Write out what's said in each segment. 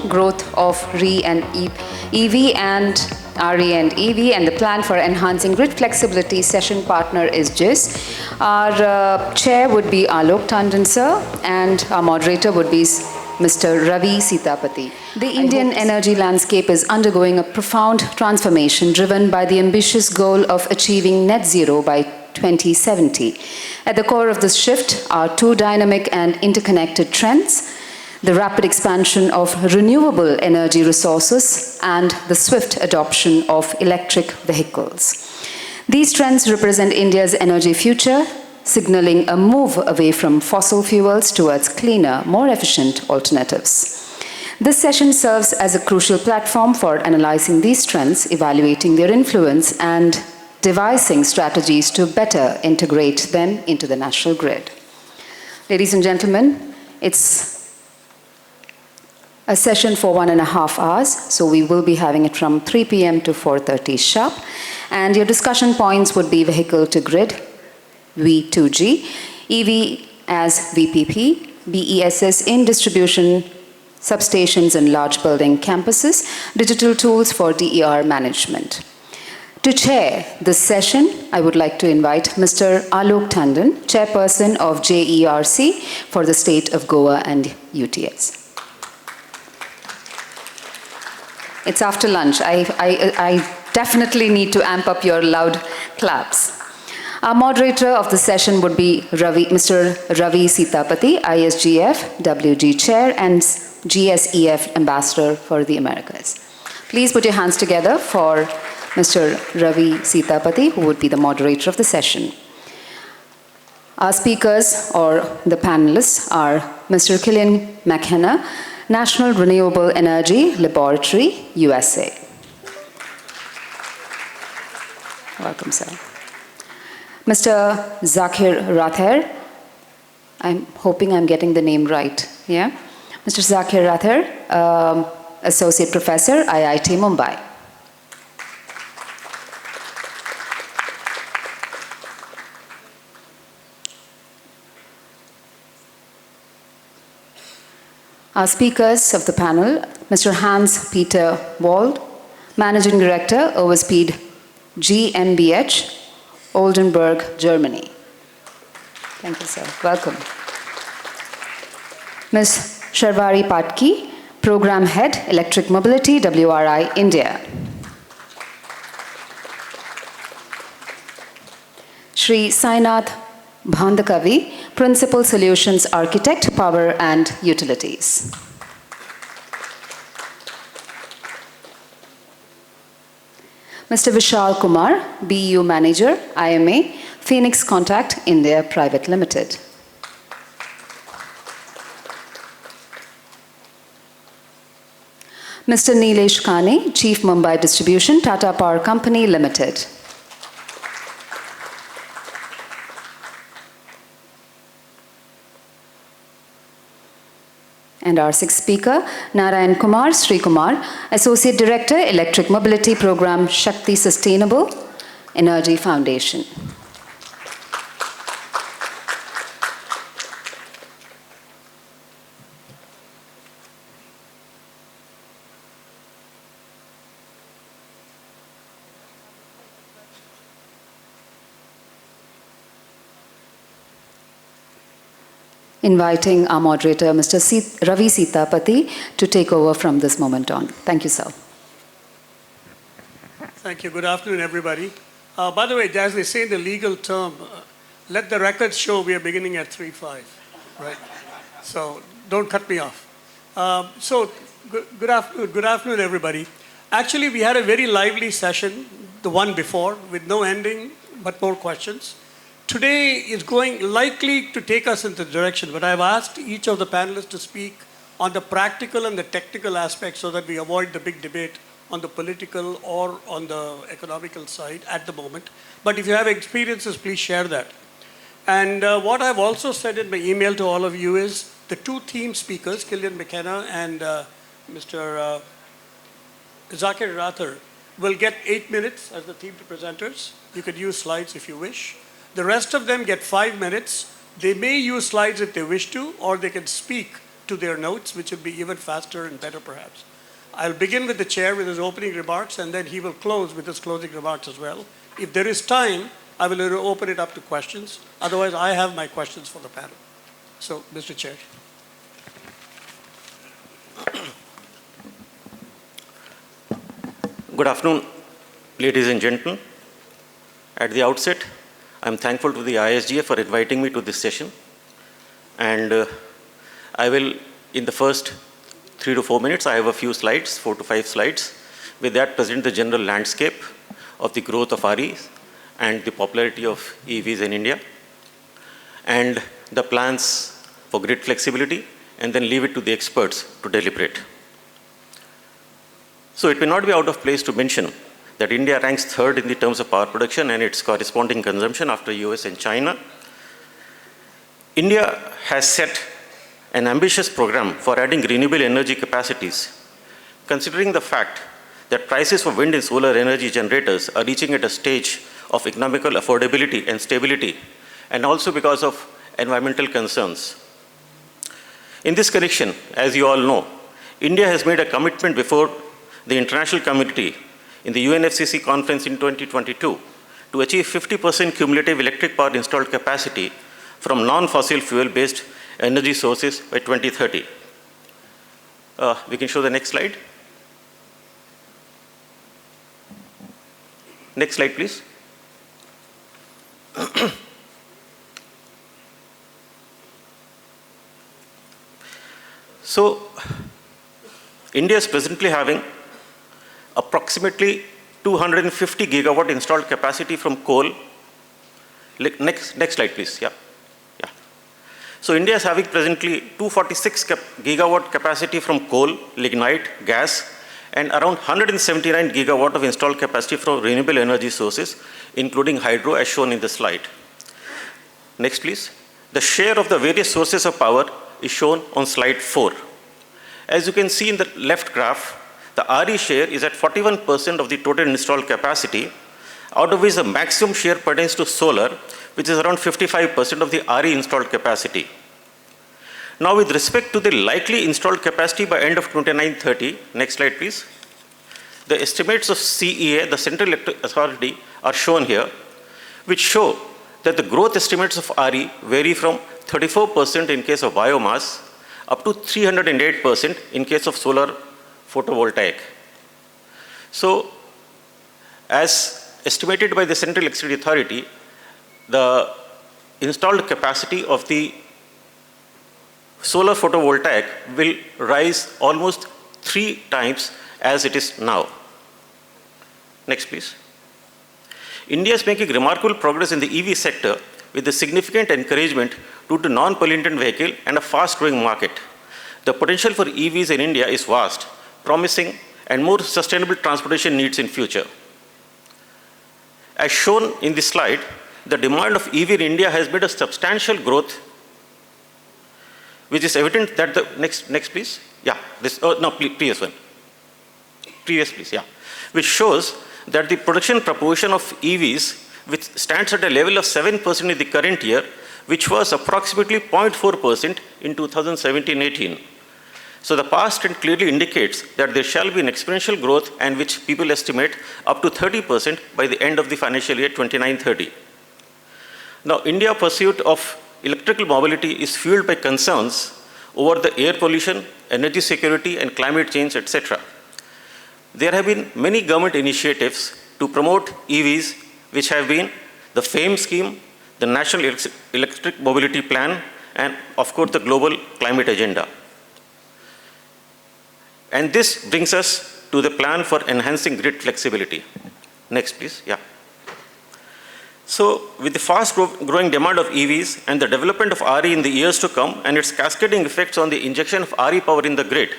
growth of RE and EV and RE and EV, and the plan for enhancing grid flexibility. Session partner is JIS. Our chair would be Alok Tandon sir, and our moderator would be Mr. Ravi Sitapati. The Indian energy landscape is undergoing a profound transformation driven by the ambitious goal of achieving net zero by 2070. At the core of this shift are two dynamic and interconnected trends: the rapid expansion of renewable energy resources and the swift adoption of electric vehicles. These trends represent India's energy future, signaling a move away from fossil fuels towards cleaner, more efficient alternatives. This session serves as a crucial platform for analyzing these trends, evaluating their influence, and devising strategies to better integrate them into the national grid. Ladies and gentlemen, it's a session for 1.5 hours, so we will be having it from 3 p.m. to 4:30 sharp. And your discussion points would be vehicle to grid, V2G, EV as VPP, BESS in distribution, substations and large building campuses, digital tools for DER management. To chair this session, I would like to invite Mr. Alok Tandon, Chairperson of JERC for the state of Goa and UTS. It's after lunch. I definitely need to amp up your loud claps. Our moderator of the session would be Mr. Ravi Sitapati, ISGF, WG Chair, and GSEF Ambassador for the Americas. Please put your hands together for Mr. Ravi Sitapati, who would be the moderator of the session. Our speakers, or the panelists, are Mr. Killian McKenna, National Renewable Energy Laboratory, USA. Welcome, sir. Mr. Zakir Rather, I'm hoping I'm getting the name right, yeah? Mr. Zakir Rather, Associate Professor, IIT Mumbai. Our speakers of the panel, Mr. Hans-Peter Wald, Managing Director, OSPEED GmbH, Oldenburg, Germany. Thank you, sir. Welcome. Ms. Sharvari Patki, Program Head, Electric Mobility, WRI, India. Shri Sainath Bhandakavi, Principal Solutions Architect, Power and Utilities. Mr. Vishal Kumar, BU Manager, IMA, Phoenix Contact India Private Limited. Mr. Nilesh Kane, Chief Mumbai Distribution, Tata Power Company Limited. And our sixth speaker, Narayan Kumar Sri Kumar, Associate Director, Electric Mobility Program, Shakti Sustainable Energy Foundation. Inviting our moderator, Mr. Ravi Sitapati, to take over from this moment on. Thank you, sir. Thank you. Good afternoon, everybody. By the way, as they say in the legal term, let the records show we are beginning at 3:05, right? So don't cut me off. Good afternoon, everybody. Actually, we had a very lively session, the one before, with no ending, but more questions. Today is likely to take us in the direction, but I've asked each of the panelists to speak on the practical and the technical aspects so that we avoid the big debate on the political or on the economical side at the moment. But if you have experiences, please share that. And what I've also said in my email to all of you is the two theme speakers, Killian McKenna and Mr. Zakir Rather, will get 8 minutes as the theme presenters. You could use slides if you wish. The rest of them get 5 minutes. They may use slides if they wish to, or they can speak to their notes, which will be even faster and better perhaps. I'll begin with the chair with his opening remarks, and then he will close with his closing remarks as well. If there is time, I will open it up to questions. Otherwise, I have my questions for the panel. So, Mr. Chair. Good afternoon, ladies and gentlemen. At the outset, I'm thankful to the ISGF for inviting me to this session. And I will, in the first 3 to 4 minutes, I have a few slides, 4 to 5 slides. With that, present the general landscape of the growth of REs and the popularity of EVs in India, and the plans for grid flexibility, and then leave it to the experts to deliberate. So it may not be out of place to mention that India ranks third in the terms of power production and its corresponding consumption after US and China. India has set an ambitious program for adding renewable energy capacities, considering the fact that prices for wind and solar energy generators are reaching at a stage of economical affordability and stability, and also because of environmental concerns. In this connection, as you all know, India has made a commitment before the international community in the UNFCCC conference in 2022 to achieve 50% cumulative electric power installed capacity from non-fossil fuel-based energy sources by 2030. We can show the next slide. Next slide, please. So, India is presently having approximately 250 gigawatt installed capacity from coal. Next slide, please. Yeah. So India is having presently 246 gigawatt capacity from coal, lignite, gas, and around 179 gigawatt of installed capacity from renewable energy sources, including hydro, as shown in the slide. Next, please. The share of the various sources of power is shown on slide 4. As you can see in the left graph, the RE share is at 41% of the total installed capacity, out of which the maximum share pertains to solar, which is around 55% of the RE installed capacity. Now, with respect to the likely installed capacity by end of 2930, next slide please, the estimates of CEA, the Central Electric Authority, are shown here, which show that the growth estimates of RE vary from 34% in case of biomass up to 308% in case of solar photovoltaic. So, as estimated by the Central Electricity Authority, the installed capacity of the solar photovoltaic will rise almost 3 times as it is now. Next, please. India is making remarkable progress in the EV sector with a significant encouragement due to non-pollutant vehicle and a fast-growing market. The potential for EVs in India is vast, promising, and more sustainable transportation needs in future. As shown in this slide, the demand of EV in India has made a substantial growth, which is evident that the next please. Yeah, this, previous one. Previous please, yeah. Which shows that the production proportion of EVs, which stands at a level of 7% in the current year, which was approximately 0.4% in 2017-18. So the past trend clearly indicates that there shall be an exponential growth, and which people estimate up to 30% by the end of the financial year 29-30. Now, India's pursuit of electrical mobility is fueled by concerns over the air pollution, energy security, and climate change, etc. There have been many government initiatives to promote EVs, which have been the FAME scheme, the National Electric Mobility Plan, and of course the Global Climate Agenda. And this brings us to the plan for enhancing grid flexibility. Next, please. Yeah. So, with the fast growing demand of EVs and the development of RE in the years to come and its cascading effects on the injection of RE power in the grid,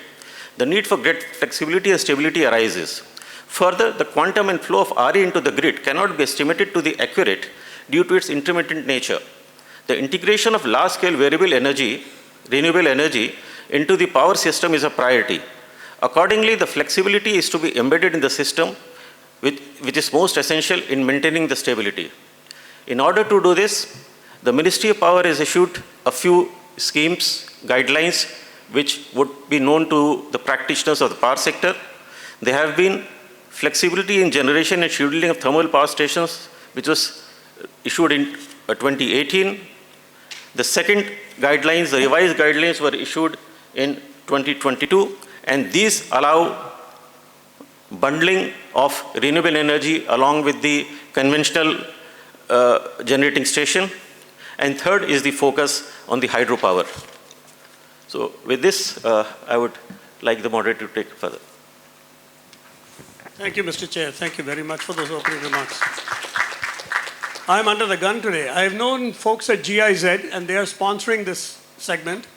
the need for grid flexibility and stability arises. Further, the quantum and flow of RE into the grid cannot be estimated to be accurate due to its intermittent nature. The integration of large-scale variable energy, renewable energy, into the power system is a priority. Accordingly, the flexibility is to be embedded in the system, which is most essential in maintaining the stability. In order to do this, the Ministry of Power has issued a few schemes, guidelines, which would be known to the practitioners of the power sector. There have been flexibility in generation and scheduling of thermal power stations, which was issued in 2018. The second guidelines, the revised guidelines, were issued in 2022, and these allow bundling of renewable energy along with the conventional generating station. And third is the focus on the hydropower. So with this, I would like the moderator to take it further. Thank you, Mr. Chair. Thank you very much for those opening remarks. I'm under the gun today. I've known folks at GIZ, and they are sponsoring this segment.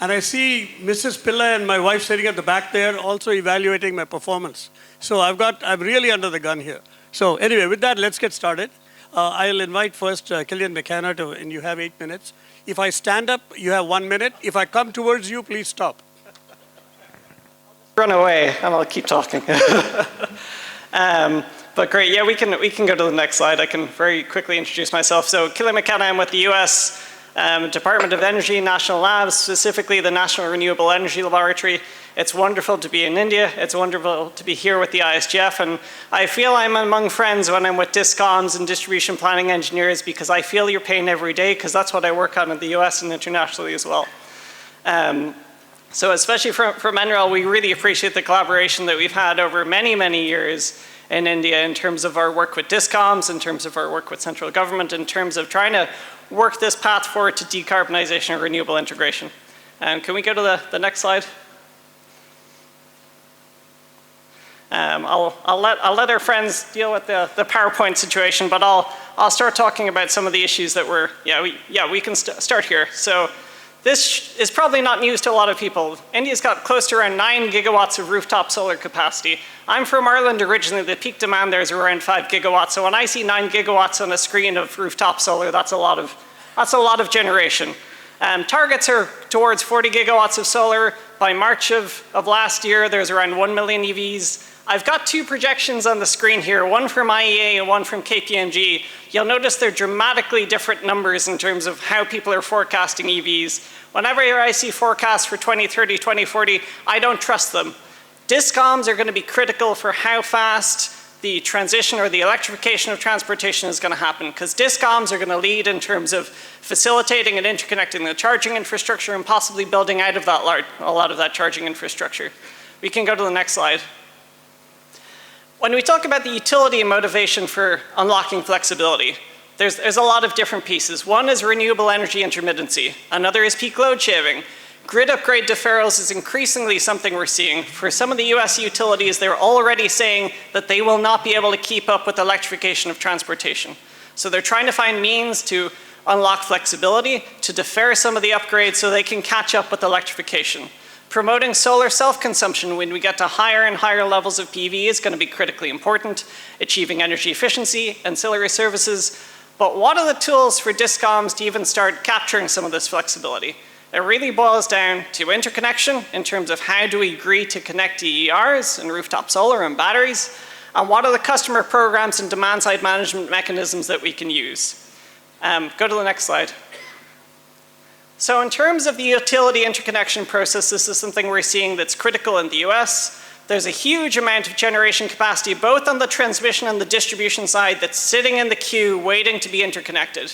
And I see Mrs. Pillai and my wife sitting at the back there also evaluating my performance. So I'm really under the gun here. So anyway, with that, let's get started. I'll invite first Killian McKenna, and you have 8 minutes. If I stand up, you have 1 minute. If I come towards you, please stop. Run away, and I'll keep talking. But great, yeah, we can go to the next slide. I can very quickly introduce myself. So Killian McKenna, I'm with the US Department of Energy National Labs, specifically the National Renewable Energy Laboratory. It's wonderful to be in India. It's wonderful to be here with the ISGF. And I feel I'm among friends when I'm with DISCOMs and distribution planning engineers, because I feel your pain every day, because that's what I work on in the US and internationally as well. So especially from NREL, we really appreciate the collaboration that we've had over many, many years in India in terms of our work with DISCOMs, in terms of our work with central government, in terms of trying to work this path forward to decarbonization and renewable integration. Can we go to the next slide? I'll let our friends deal with the PowerPoint situation, but I'll start talking about some of the issues that we can start here. So this is probably not news to a lot of people. India's got close to around 9 gigawatts of rooftop solar capacity. I'm from Ireland originally. The peak demand there is around 5 gigawatts. So when I see 9 gigawatts on a screen of rooftop solar, that's a lot of generation. Targets are towards 40 gigawatts of solar. By March of last year, there's around 1 million EVs. I've got two projections on the screen here, one from IEA and one from KPMG. You'll notice they're dramatically different numbers in terms of how people are forecasting EVs. Whenever I see forecasts for 2030, 2040, I don't trust them. DISCOMs are going to be critical for how fast the transition or the electrification of transportation is going to happen, because DISCOMs are going to lead in terms of facilitating and interconnecting the charging infrastructure and possibly building out of that a lot of that charging infrastructure. We can go to the next slide. When we talk about the utility and motivation for unlocking flexibility, there's a lot of different pieces. One is renewable energy intermittency. Another is peak load shaving. Grid upgrade deferrals is increasingly something we're seeing. For some of the US utilities, they're already saying that they will not be able to keep up with electrification of transportation. So they're trying to find means to unlock flexibility, to defer some of the upgrades so they can catch up with electrification. Promoting solar self-consumption when we get to higher and higher levels of PV is going to be critically important. Achieving energy efficiency, ancillary services. But what are the tools for DISCOMs to even start capturing some of this flexibility? It really boils down to interconnection in terms of how do we agree to connect DERs and rooftop solar and batteries, and what are the customer programs and demand-side management mechanisms that we can use. Go to the next slide. So in terms of the utility interconnection process, this is something we're seeing that's critical in the US. There's a huge amount of generation capacity, both on the transmission and the distribution side, that's sitting in the queue waiting to be interconnected.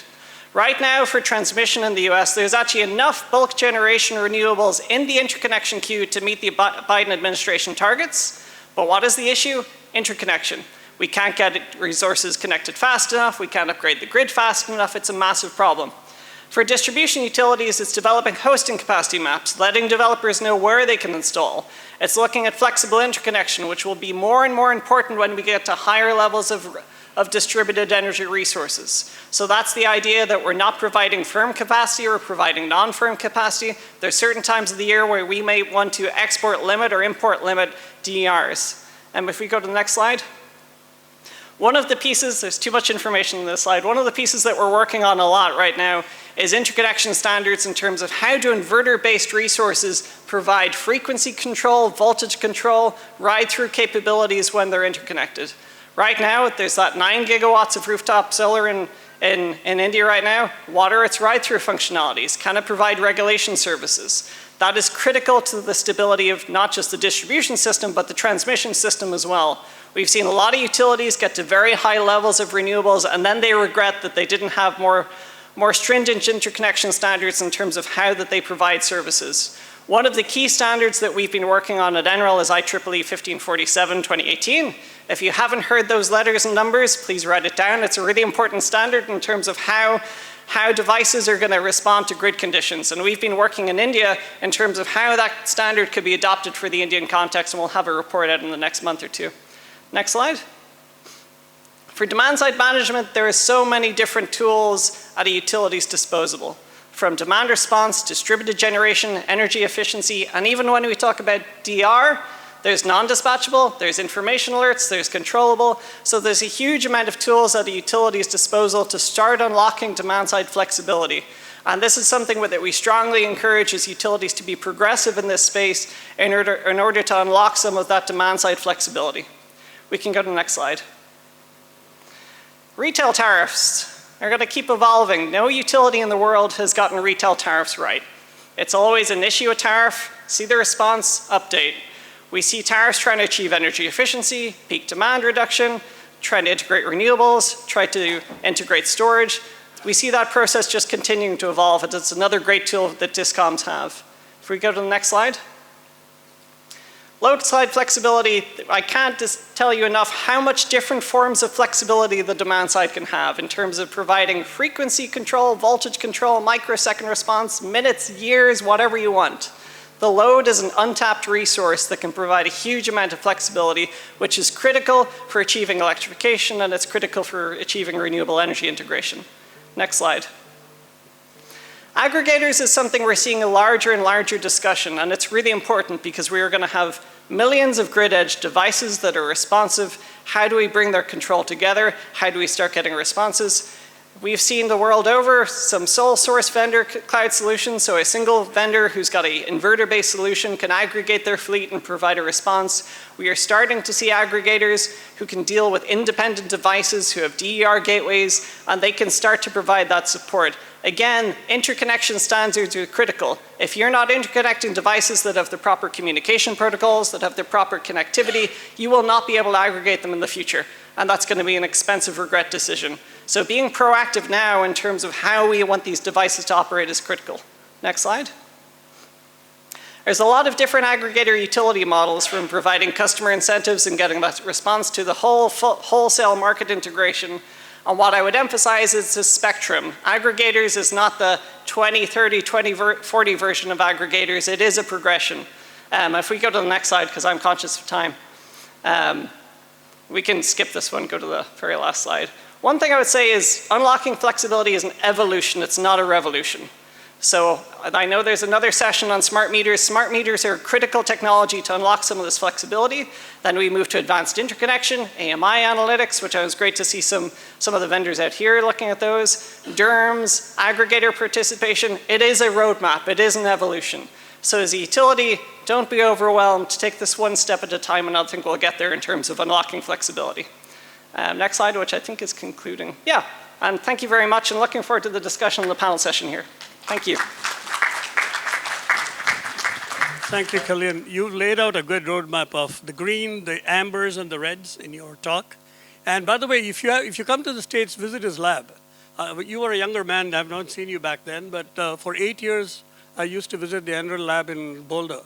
Right now for transmission in the US, there's actually enough bulk generation renewables in the interconnection queue to meet the Biden administration targets. But what is the issue? Interconnection. We can't get resources connected fast enough. We can't upgrade the grid fast enough. It's a massive problem. For distribution utilities, it's developing hosting capacity maps, letting developers know where they can install. It's looking at flexible interconnection, which will be more and more important when we get to higher levels of distributed energy resources. So that's the idea that we're not providing firm capacity or providing non-firm capacity. There's certain times of the year where we may want to export limit or import limit DERs. And if we go to the next slide. One of the pieces, there's too much information in this slide, one of the pieces that we're working on a lot right now is interconnection standards in terms of how do inverter-based resources provide frequency control, voltage control, ride-through capabilities when they're interconnected. Right now, there's that 9 gigawatts of rooftop solar in India right now. What are its ride-through functionalities? Can it provide regulation services? That is critical to the stability of not just the distribution system, but the transmission system as well. We've seen a lot of utilities get to very high levels of renewables, and then they regret that they didn't have more stringent interconnection standards in terms of how that they provide services. One of the key standards that we've been working on at NREL is IEEE 1547/2018. If you haven't heard those letters and numbers, please write it down. It's a really important standard in terms of how devices are going to respond to grid conditions. And we've been working in India in terms of how that standard could be adopted for the Indian context, and we'll have a report out in the next month or two. Next slide. For demand-side management, there are so many different tools at a utility's disposal, from demand response, distributed generation, energy efficiency, and even when we talk about DR, there's non-dispatchable, there's information alerts, there's controllable. So there's a huge amount of tools at a utility's disposal to start unlocking demand-side flexibility. And this is something that we strongly encourage as utilities to be progressive in this space in order to unlock some of that demand-side flexibility. We can go to the next slide. Retail tariffs are going to keep evolving. No utility in the world has gotten retail tariffs right. It's always initiate a tariff, see the response, update. We see tariffs trying to achieve energy efficiency, peak demand reduction, trying to integrate renewables, try to integrate storage. We see that process just continuing to evolve, and it's another great tool that DISCOMs have. If we go to the next slide. Load side flexibility, I can't just tell you enough how much different forms of flexibility the demand side can have in terms of providing frequency control, voltage control, microsecond response, minutes, years, whatever you want. The load is an untapped resource that can provide a huge amount of flexibility, which is critical for achieving electrification, and it's critical for achieving renewable energy integration. Next slide. Aggregators is something we're seeing a larger and larger discussion, and it's really important because we are going to have millions of grid edge devices that are responsive. How do we bring their control together? How do we start getting responses? We've seen the world over some sole source vendor cloud solutions, so a single vendor who's got an inverter-based solution can aggregate their fleet and provide a response. We are starting to see aggregators who can deal with independent devices who have DER gateways, and they can start to provide that support. Again, interconnection standards are critical. If you're not interconnecting devices that have the proper communication protocols, that have the proper connectivity, you will not be able to aggregate them in the future. And that's going to be an expensive regret decision. So being proactive now in terms of how we want these devices to operate is critical. Next slide. There's a lot of different aggregator utility models, from providing customer incentives and getting that response to the wholesale market integration. And what I would emphasize is the spectrum. Aggregators is not the 2030, 2040 version of aggregators. It is a progression. If we go to the next slide, because I'm conscious of time, we can skip this one, go to the very last slide. One thing I would say is unlocking flexibility is an evolution. It's not a revolution. So I know there's another session on smart meters. Smart meters are critical technology to unlock some of this flexibility. Then we move to advanced interconnection, AMI analytics, which I was great to see some of the vendors out here looking at those. DERMS, aggregator participation. It is a roadmap. It is an evolution. So as a utility, don't be overwhelmed. Take this one step at a time, and I think we'll get there in terms of unlocking flexibility. Next slide, which I think is concluding. Yeah, and thank you very much, and looking forward to the discussion in the panel session here. Thank you. Thank you, Kalyan. You laid out a good roadmap of the green, the ambers, and the reds in your talk. And by the way, if you come to the States, visit his lab. You were a younger man. I've not seen you back then, but for 8 years, I used to visit the NREL lab in Boulder.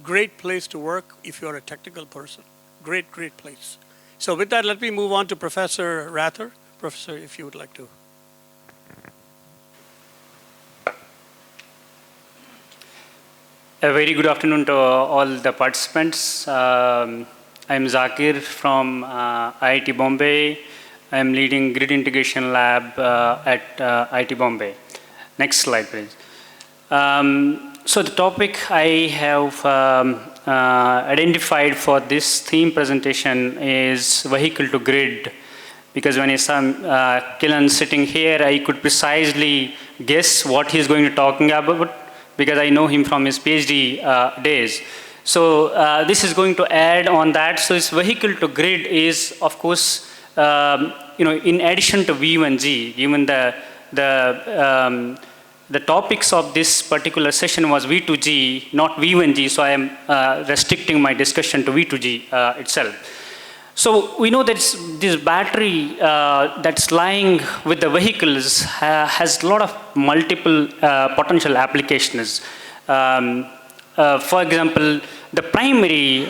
Great place to work if you're a technical person. Great, great place. So with that, let me move on to Professor Rather. Professor, if you would like to. A very good afternoon to all the participants. I'm Zakir from IIT Bombay. I'm leading Grid Integration Lab at IIT Bombay. Next slide, please. So the topic I have identified for this theme presentation is vehicle to grid, because when I saw Killan sitting here, I could precisely guess what he's going to talking about, because I know him from his PhD days. So this is going to add on that. So this vehicle to grid is, of course, in addition to V1G, given the the topics of this particular session was V2G, not V1G, so I am restricting my discussion to V2G itself. So we know that this battery that's lying with the vehicles has a lot of multiple potential applications. For example, the primary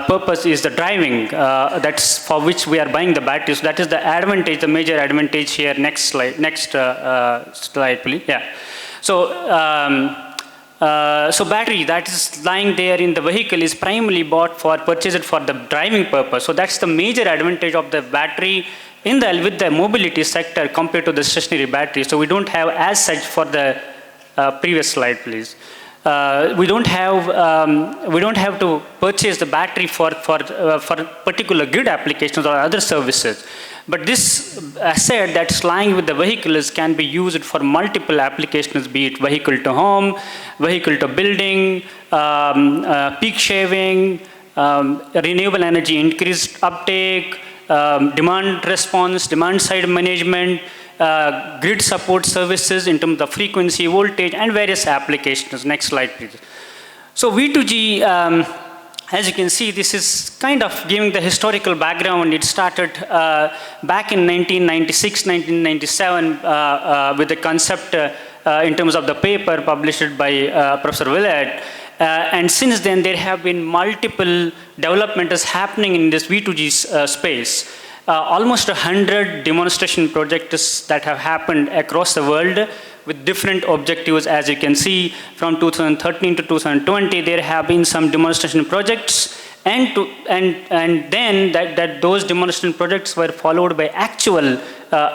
purpose is the driving, that's for which we are buying the batteries. That is the advantage, the major advantage here. Next slide, please. Yeah. So, so battery that is lying there in the vehicle is primarily purchased for the driving purpose. So that's the major advantage of the battery with the mobility sector compared to the stationary battery. So we don't have as such for the previous slide, please. We don't have to purchase the battery for particular grid applications or other services. But this asset that's lying with the vehicles can be used for multiple applications, be it vehicle to home, vehicle to building, peak shaving, renewable energy increased uptake, demand response, demand side management, grid support services in terms of frequency, voltage, and various applications. Next slide, please. So V2G, as you can see, this is kind of giving the historical background. It started back in 1996, 1997 with the concept in terms of the paper published by Professor Willett. And since then, there have been multiple developments happening in this V2G space. Almost 100 demonstration projects that have happened across the world with different objectives. As you can see, from 2013 to 2020, there have been some demonstration projects, and then those demonstration projects were followed by actual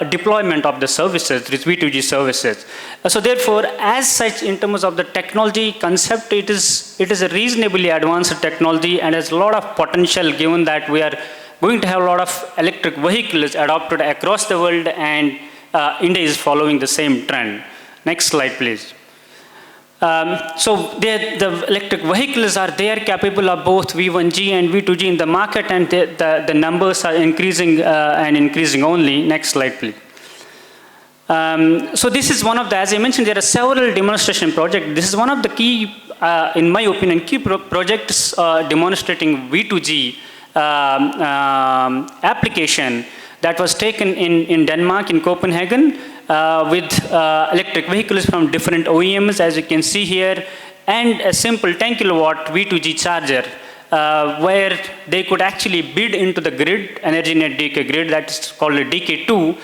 deployment of the services, these V2G services. So therefore, as such, in terms of the technology concept, it is a reasonably advanced technology and has a lot of potential, given that we are going to have a lot of electric vehicles adopted across the world, and India is following the same trend. Next slide, please. So the electric vehicles are capable of both V1G and V2G in the market, and the numbers are increasing and increasing only. Next slide, please. So this is one of the, as I mentioned, there are several demonstration projects. This is one of the key, in my opinion, key projects demonstrating V2G application that was taken in Denmark, in Copenhagen, with electric vehicles from different OEMs, as you can see here, and a simple 10 kilowatt V2G charger, where they could actually bid into the grid, Energinet DK grid, that is called a DK2,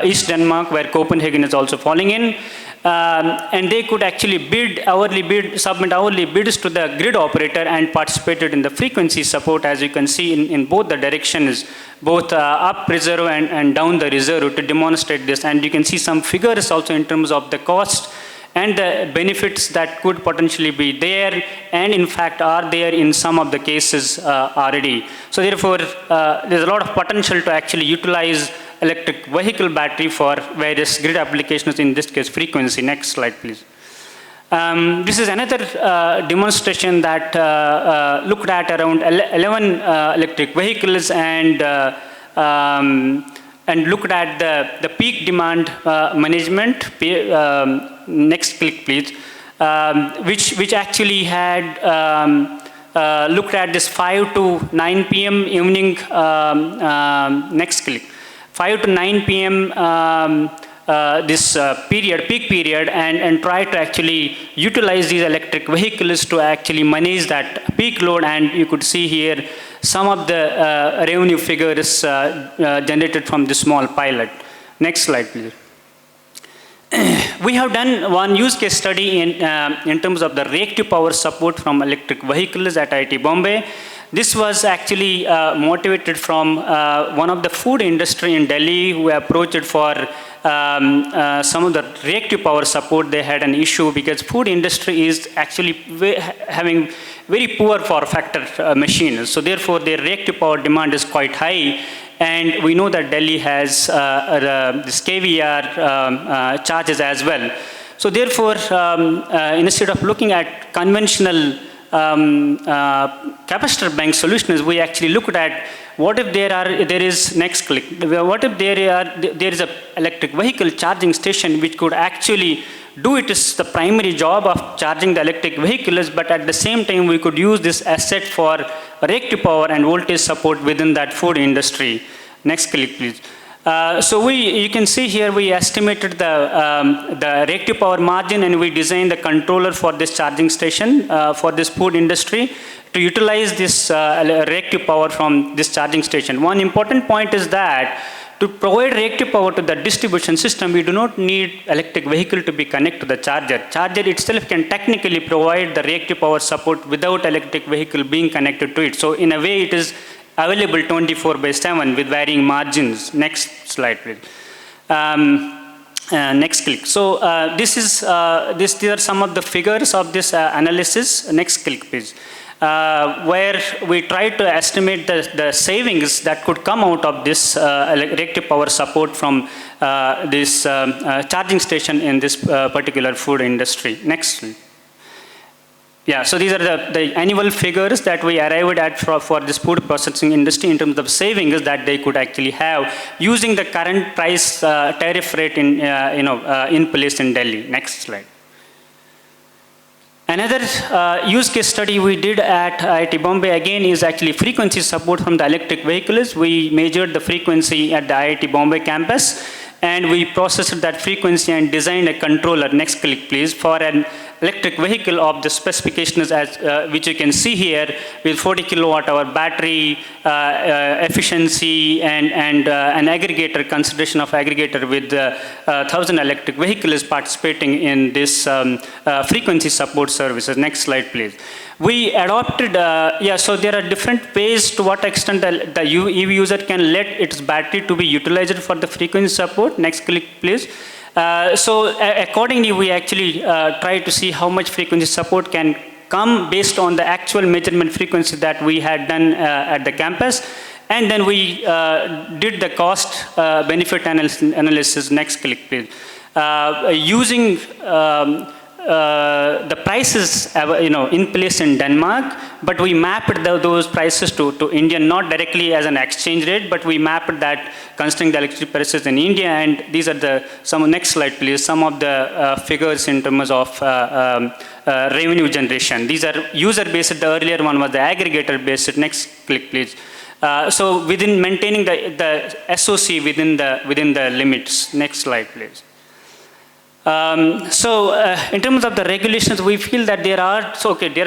East Denmark, where Copenhagen is also falling in. And they could actually submit hourly bids to the grid operator and participated in the frequency support, as you can see in both the directions, both up reserve and down the reserve, to demonstrate this. And you can see some figures also in terms of the cost and the benefits that could potentially be there, and in fact are there in some of the cases already. So therefore, there's a lot of potential to actually utilize electric vehicle battery for various grid applications, in this case frequency. Next slide, please. This is another demonstration that looked at around 11 electric vehicles and looked at the peak demand management. Next click, please. Which actually had looked at this 5 to 9 p.m. evening. Next click. 5 to 9 p.m. This peak period, and try to actually utilize these electric vehicles to actually manage that peak load. And you could see here some of the revenue figures generated from this small pilot. Next slide, please. We have done one use case study in terms of the reactive power support from electric vehicles at IIT Bombay. This was actually motivated from one of the food industry in Delhi, who approached for some of the reactive power support. They had an issue because food industry is actually having very poor power factor machines. So therefore, their reactive power demand is quite high. And we know that Delhi has this KVR charges as well. So therefore, instead of looking at conventional capacitor bank solutions, we actually looked at what if there is next click. What if there is a electric vehicle charging station which could actually do it as the primary job of charging the electric vehicles, but at the same time we could use this asset for reactive power and voltage support within that food industry. Next click, please. So you can see here we estimated the reactive power margin, and we designed the controller for this charging station for this food industry to utilize this reactive power from this charging station. One important point is that to provide reactive power to the distribution system, we do not need electric vehicle to be connected to the charger. Charger itself can technically provide the reactive power support without electric vehicle being connected to it. So in a way, it is available 24/7 with varying margins. Next slide, please. Next click. So these are some of the figures of this analysis. Next click, please. Where we try to estimate the savings that could come out of this reactive power support from this charging station in this particular food industry. Next. Yeah, so these are the annual figures that we arrived at for this food processing industry in terms of savings that they could actually have using the current price tariff rate in place in Delhi. Next slide. Another use case study we did at IIT Bombay again is actually frequency support from the electric vehicles. We measured the frequency at the IIT Bombay campus, and we processed that frequency and designed a controller. Next click, please, for an electric vehicle of the specifications as which you can see here with 40 kilowatt hour battery efficiency and an aggregator, consideration of aggregator with 1,000 electric vehicles participating in this frequency support services. Next slide, please. We adopted, so there are different ways to what extent the EV user can let its battery to be utilized for the frequency support. Next click, please. Accordingly, we actually try to see how much frequency support can come based on the actual measurement frequency that we had done at the campus. And then we did the cost benefit analysis. Next click, please. Using the prices in place in Denmark, but we mapped those prices to India, not directly as an exchange rate, but we mapped that considering the electricity prices in India. And these are next slide, please, some of the figures in terms of revenue generation. These are user-based. The earlier one was the aggregator-based. Next click, please. So within maintaining the SOC within the limits. Next slide, please. In terms of the regulations, we feel that there are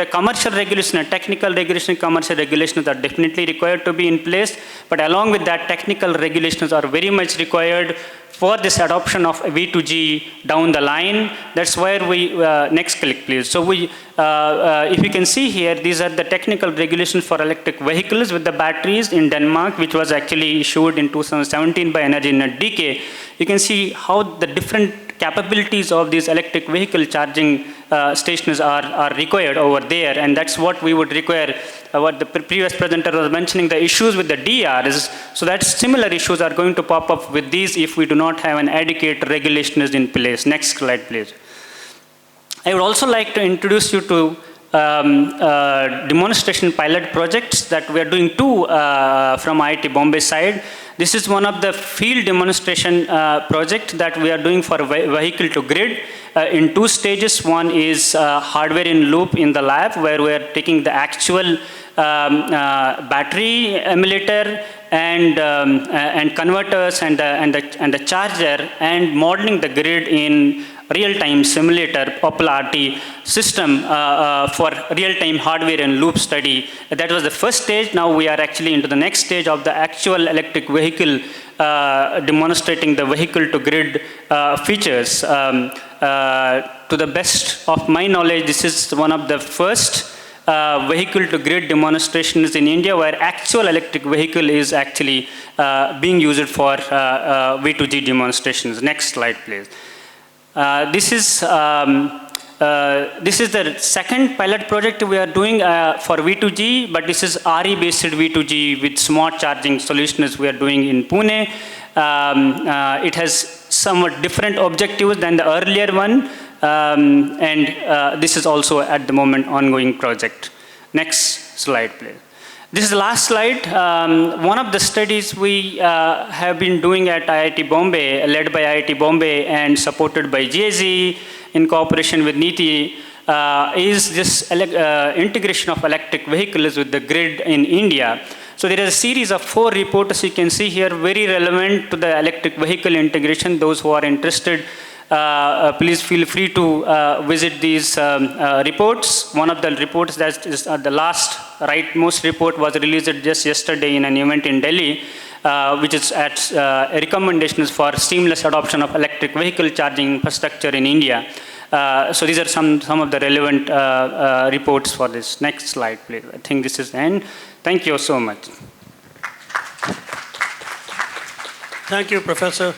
commercial regulation and technical regulation. Commercial regulations are definitely required to be in place, but along with that, technical regulations are very much required for this adoption of V2G down the line. That's where we, next click, please. So if you can see here, these are the technical regulations for electric vehicles with the batteries in Denmark, which was actually issued in 2017 by Energy Net DK. You can see how the different capabilities of these electric vehicle charging stations are required over there, and that's what we would require. What the previous presenter was mentioning, the issues with the DRs, so that similar issues are going to pop up with these if we do not have an adequate regulations in place. Next slide, please. I would also like to introduce you to demonstration pilot projects that we are doing two from IIT Bombay side. This is one of the field demonstration project that we are doing for vehicle to grid in two stages. One is hardware in loop in the lab, where we are taking the actual battery emulator and converters and the charger and modeling the grid in real-time simulator popularity system for real-time hardware and loop study. That was the first stage. Now we are actually into the next stage of the actual electric vehicle demonstrating the vehicle to grid features. To the best of my knowledge, this is one of the first vehicle to grid demonstrations in India where actual electric vehicle is actually being used for V2G demonstrations. Next slide, please. This is the second pilot project we are doing for V2G, but this is RE-based V2G with smart charging solutions we are doing in Pune. It has somewhat different objectives than the earlier one, and this is also at the moment ongoing project. Next slide, please. This is the last slide. One of the studies we have been doing at IIT Bombay, led by IIT Bombay and supported by GIZ in cooperation with NITI, is this integration of electric vehicles with the grid in India. So there is a series of 4 reports you can see here, very relevant to the electric vehicle integration. Those who are interested, please feel free to visit these reports. One of the reports that is the last rightmost report was released just yesterday in an event in Delhi, which is at recommendations for seamless adoption of electric vehicle charging infrastructure in India. So these are some of the relevant reports for this. Next slide, please. I think this is the end. Thank you so much. Thank you, Professor.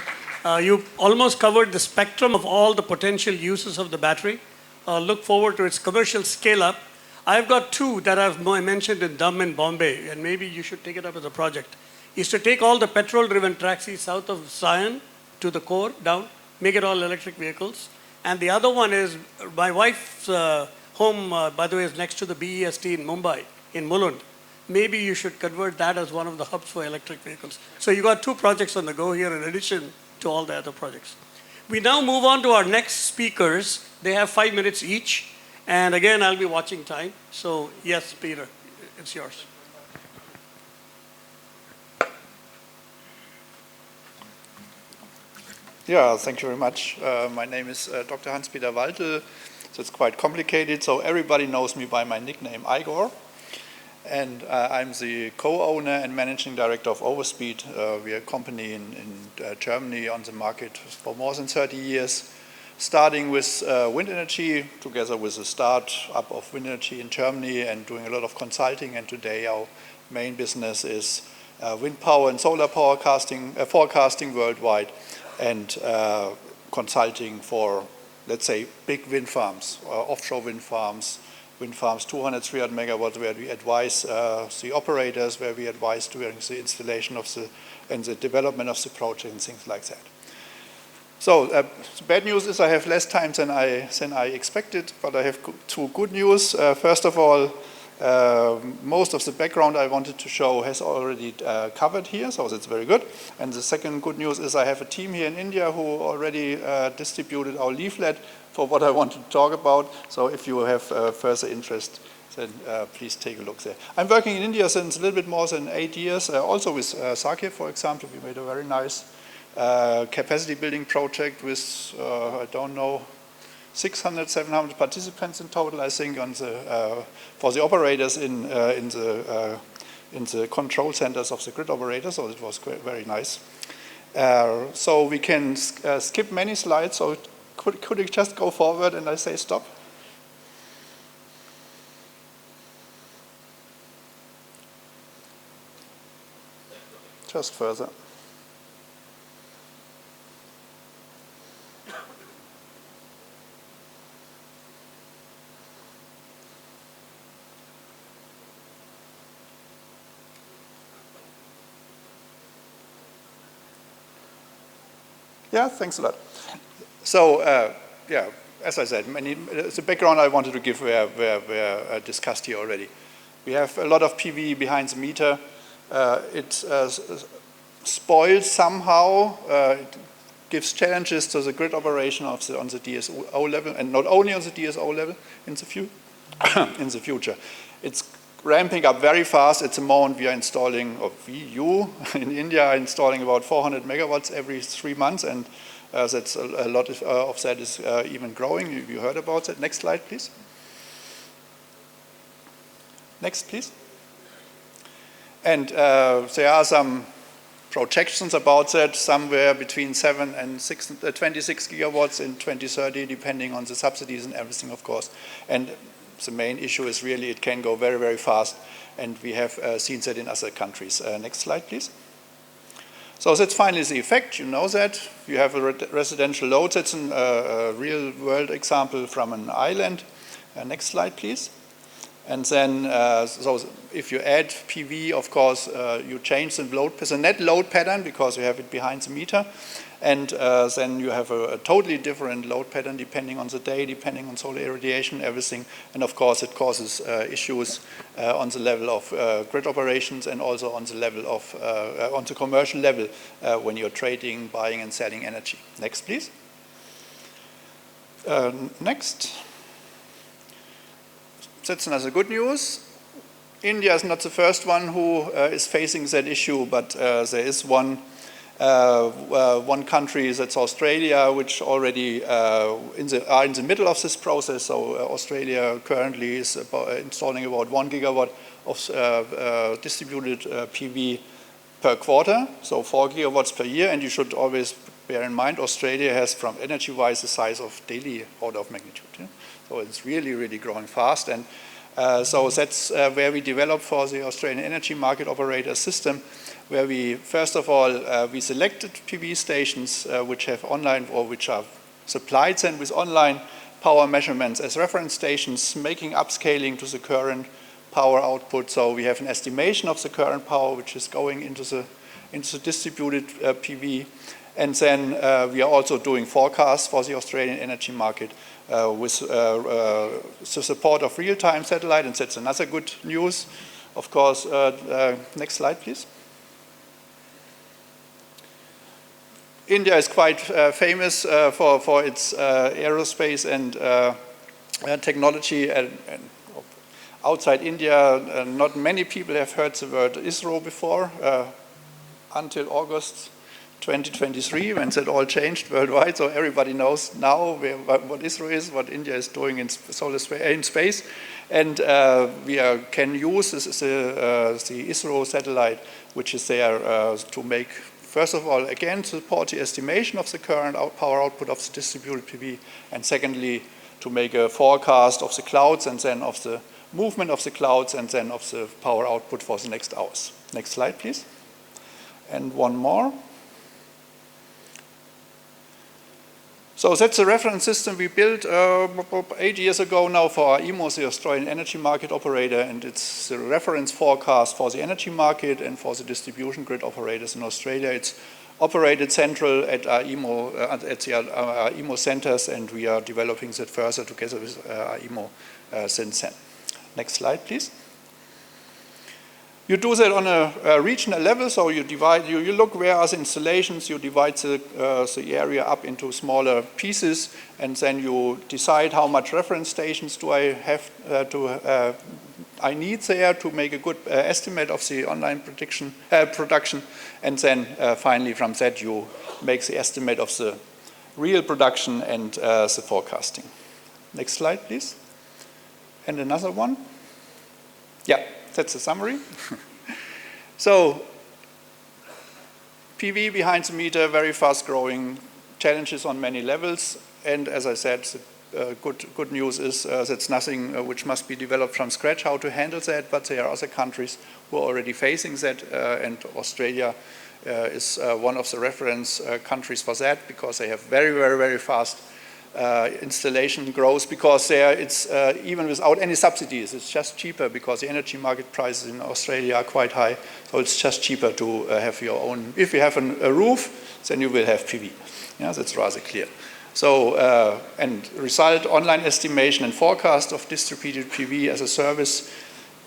You almost covered the spectrum of all the potential uses of the battery. Look forward to its commercial scale-up. I've got 2 that I've mentioned in DUM in Bombay, and maybe you should take it up as a project. Is to take all the petrol-driven taxis south of Sion to the core, down, make it all electric vehicles. And the other one is, my wife's home, by the way, is next to the BEST in Mumbai, in Mulund. Maybe you should convert that as one of the hubs for electric vehicles. So you got 2 projects on the go here in addition to all the other projects. We now move on to our next speakers. They have 5 minutes each. And again, I'll be watching time. So yes, Peter, it's yours. Yeah, thank you very much. My name is Dr. Hans-Peter Waltel. So it's quite complicated. So everybody knows me by my nickname, Igor. And I'm the co-owner and managing director of Overspeed. We are a company in Germany on the market for more than 30 years, starting with wind energy, together with the start-up of wind energy in Germany and doing a lot of consulting. And today our main business is wind power and solar power forecasting worldwide, and consulting for, let's say, big wind farms, offshore wind farms 200, 300 megawatts, where we advise the operators, where we advise during the installation of and the development of the project and things like that. So the bad news is I have less time than I expected, but I have 2 good news. First of all, most of the background I wanted to show has already covered here, so that's very good. And the second good news is I have a team here in India who already distributed our leaflet for what I want to talk about. So if you have further interest, then please take a look there. I'm working in India since a little bit more than 8 years, also with Sakya, for example. We made a very nice capacity building project with, I don't know, 600, 700 participants in total, I think, on the, for the operators in the control centers of the grid operators, so it was very nice. So we can skip many slides, so could you just go forward and I say stop? Just further. Yeah, thanks a lot. So, yeah, as I said, the background I wanted to give were discussed here already. We have a lot of PV behind the meter. It spoils somehow. It gives challenges to the grid operation on the DSO level, and not only on the DSO level in the future. It's ramping up very fast. At the moment, we are installing, or you in India are installing about 400 megawatts every 3 months, and that's a lot of that is even growing. You heard about that. Next slide, please. Next, please. And there are some projections about that, somewhere between 7 and 26 gigawatts in 2030, depending on the subsidies and everything, of course. And the main issue is really it can go very, very fast, and we have seen that in other countries. Next slide, please. So that's finally the effect. You know that. You have a residential load. That's a real-world example from an island. Next slide, please. And then, so if you add PV, of course, you change the net load pattern because you have it behind the meter. And then you have a totally different load pattern depending on the day, depending on solar irradiation, everything. And of course, it causes issues on the level of grid operations and also on the level of, on the commercial level when you're trading, buying and selling energy. Next, please. Next. That's another good news. India is not the first one who is facing that issue, but there is one country, that's Australia, which already are in the middle of this process. So Australia currently is installing about 1 gigawatt of distributed PV per quarter, so 4 gigawatts per year. And you should always bear in mind, Australia has, from energy-wise, the size of Delhi order of magnitude. Yeah? So it's really, really growing fast. And so that's where we developed for the Australian energy market operator system, where we, first of all, we selected PV stations which have online or which are supplied then with online power measurements as reference stations, making upscaling to the current power output. So we have an estimation of the current power which is going into the distributed PV. And then we are also doing forecasts for the Australian energy market with the support of real-time satellite, and that's another good news. Of course, next slide, please. India is quite famous for its aerospace and technology. And outside India, not many people have heard the word ISRO before until August 2023, when that all changed worldwide. So everybody knows now what ISRO is, what India is doing in space. And we can use the ISRO satellite, which is there to make, first of all, again, support the estimation of the current power output of the distributed PV, and secondly, to make a forecast of the clouds and then of the movement of the clouds and then of the power output for the next hours. Next slide, please. And one more. So that's a reference system we built 8 years ago now for AEMO, the Australian energy market operator, and it's the reference forecast for the energy market and for the distribution grid operators in Australia. It's operated central at AEMO, at the AEMO centers, and we are developing that further together with AEMO since then. Next slide, please. You do that on a regional level, so you divide, you look where are the installations, you divide the area up into smaller pieces, and then you decide how much reference stations do I have I need there to make a good estimate of the online production, and then finally from that you make the estimate of the real production and the forecasting. Next slide, please. And another one. Yeah. That's a summary. So, PV behind the meter, very fast growing, challenges on many levels, and as I said, good news is that's nothing which must be developed from scratch how to handle that, but there are other countries who are already facing that, and Australia is one of the reference countries for that, because they have very, very, very fast installation growth, because there it's even without any subsidies, it's just cheaper because the energy market prices in Australia are quite high, so it's just cheaper to have your own. If you have a roof, then you will have PV. Yeah, that's rather clear. So, and result online estimation and forecast of distributed PV as a service,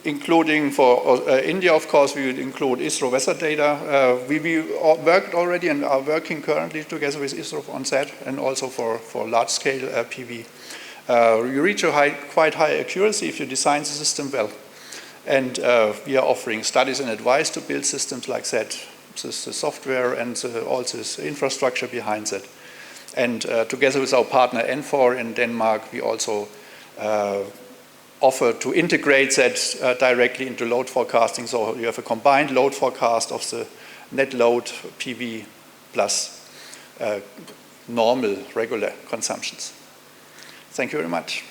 including for India, of course, we will include ISRO weather data. We worked already and are working currently together with ISRO on that, and also for large-scale PV. You reach a quite high accuracy if you design the system well. And we are offering studies and advice to build systems like that. This is the software and all this infrastructure behind that. And together with our partner N4 in Denmark, we also offer to integrate that directly into load forecasting. So you have a combined load forecast of the net load PV plus normal, regular consumptions. Thank you very much.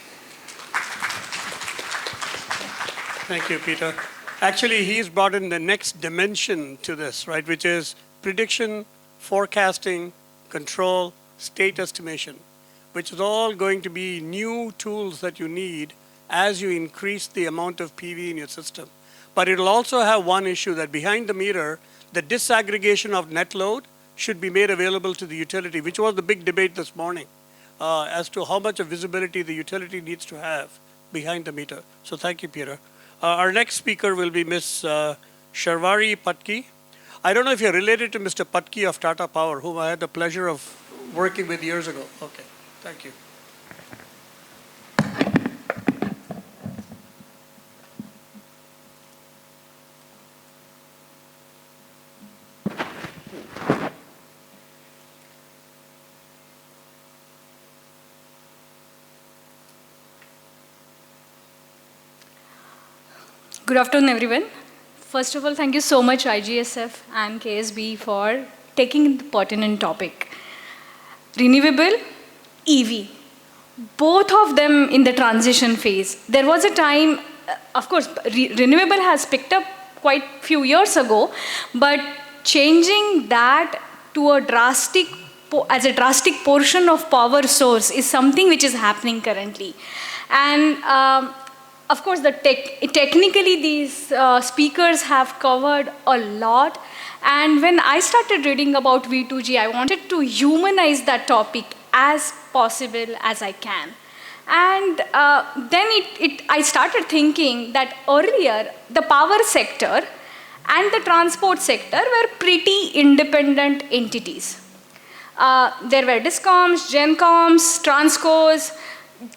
Thank you, Peter. Actually, he's brought in the next dimension to this, right, which is prediction, forecasting, control, state estimation, which is all going to be new tools that you need as you increase the amount of PV in your system. But it'll also have one issue, that behind the meter, the disaggregation of net load should be made available to the utility, which was the big debate this morning as to how much of visibility the utility needs to have behind the meter. So thank you, Peter. Our next speaker will be Ms. Sharvari Patki. I don't know if you're related to Mr. Patki of Tata Power, whom I had the pleasure of working with years ago. Okay, thank you. Good afternoon, everyone. First of all, thank you so much, IGSF and KSB, for taking the pertinent topic. Renewable, EV, both of them in the transition phase. There was a time, of course, renewable has picked up quite few years ago, but changing that to a drastic, as a drastic portion of power source is something which is happening currently. And of course, technically these speakers have covered a lot. And when I started reading about V2G, I wanted to humanize that topic as possible as I can. And then I started thinking that earlier, the power sector and the transport sector were pretty independent entities. There were DISCOMs, GENCOMs, TRANSCOs,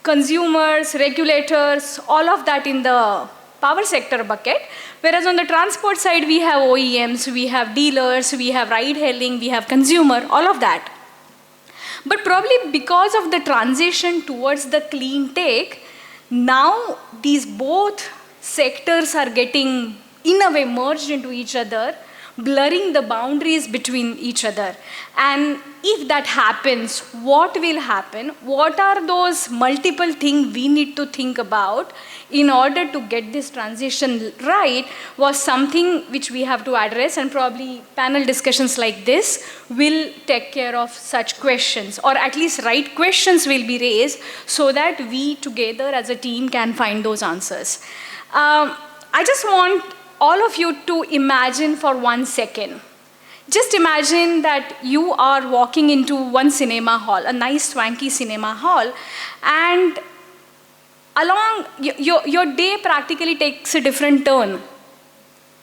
consumers, regulators, all of that in the power sector bucket. Whereas on the transport side, we have OEMs, we have dealers, we have ride-hailing, we have consumer, all of that. But probably because of the transition towards the clean tech, now these both sectors are getting, in a way, merged into each other, blurring the boundaries between each other. And if that happens, what will happen? What are those multiple things we need to think about in order to get this transition right was something which we have to address, and probably panel discussions like this will take care of such questions, or at least right questions will be raised so that we together as a team can find those answers. I just want all of you to imagine for 1 second. Just imagine that you are walking into one cinema hall, a nice swanky cinema hall, and along your day practically takes a different turn.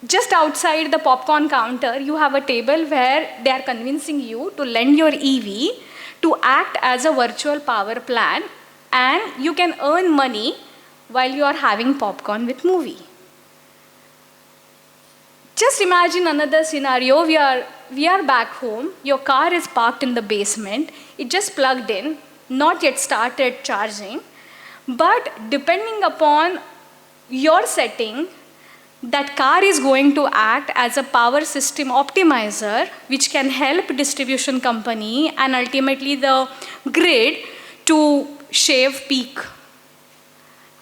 Just outside the popcorn counter, you have a table where they are convincing you to lend your EV to act as a virtual power plant, and you can earn money while you are having popcorn with movie. Just imagine another scenario. We are back home. Your car is parked in the basement. It just plugged in, not yet started charging. But depending upon your setting, that car is going to act as a power system optimizer, which can help distribution company and ultimately the grid to shave peak.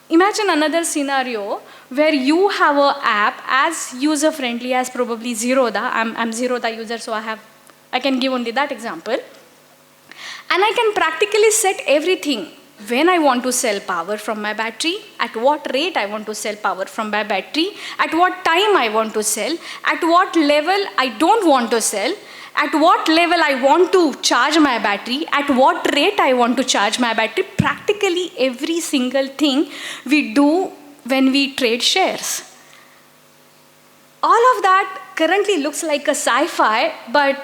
Imagine another scenario where you have an app as user-friendly as probably Zerodha. I'm Zerodha user, so I can give only that example. And I can practically set everything. When I want to sell power from my battery, at what rate I want to sell power from my battery, at what time I want to sell, at what level I don't want to sell, at what level I want to charge my battery, at what rate I want to charge my battery. Practically every single thing we do when we trade shares. All of that currently looks like a sci-fi, but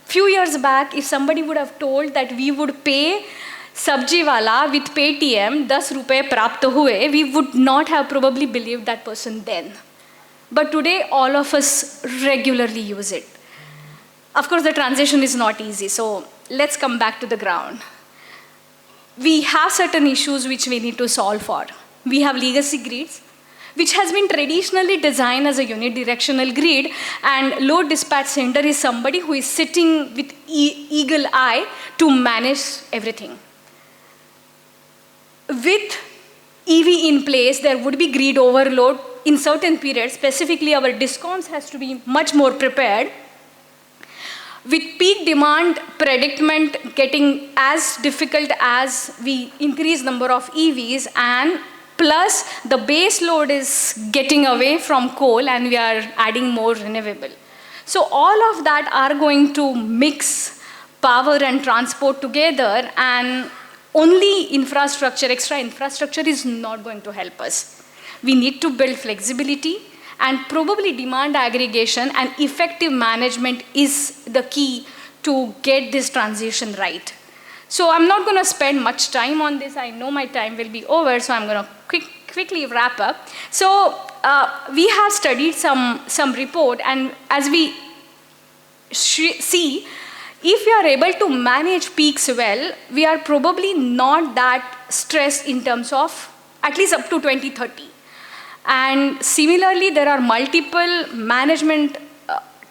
few years back, if somebody would have told that we would pay Sabji wala with Paytm 10 rupees prapt hue, we would not have probably believed that person then. But today, all of us regularly use it. Of course, the transition is not easy, so let's come back to the ground. We have certain issues which we need to solve for. We have legacy grids, which has been traditionally designed as a unidirectional grid, and load dispatch center is somebody who is sitting with eagle eye to manage everything. With EV in place, there would be grid overload in certain periods. Specifically, our DISCOMs has to be much more prepared. With peak demand predicament getting as difficult as we increase number of EVs, and plus the base load is getting away from coal and we are adding more renewable. So all of that are going to mix power and transport together, and only infrastructure, extra infrastructure is not going to help us. We need to build flexibility, and probably demand aggregation and effective management is the key to get this transition right. So I'm not going to spend much time on this. I know my time will be over, so I'm going to quickly wrap up. So we have studied some report, and as we see, if we are able to manage peaks well, we are probably not that stressed in terms of at least up to 2030. And similarly, there are multiple management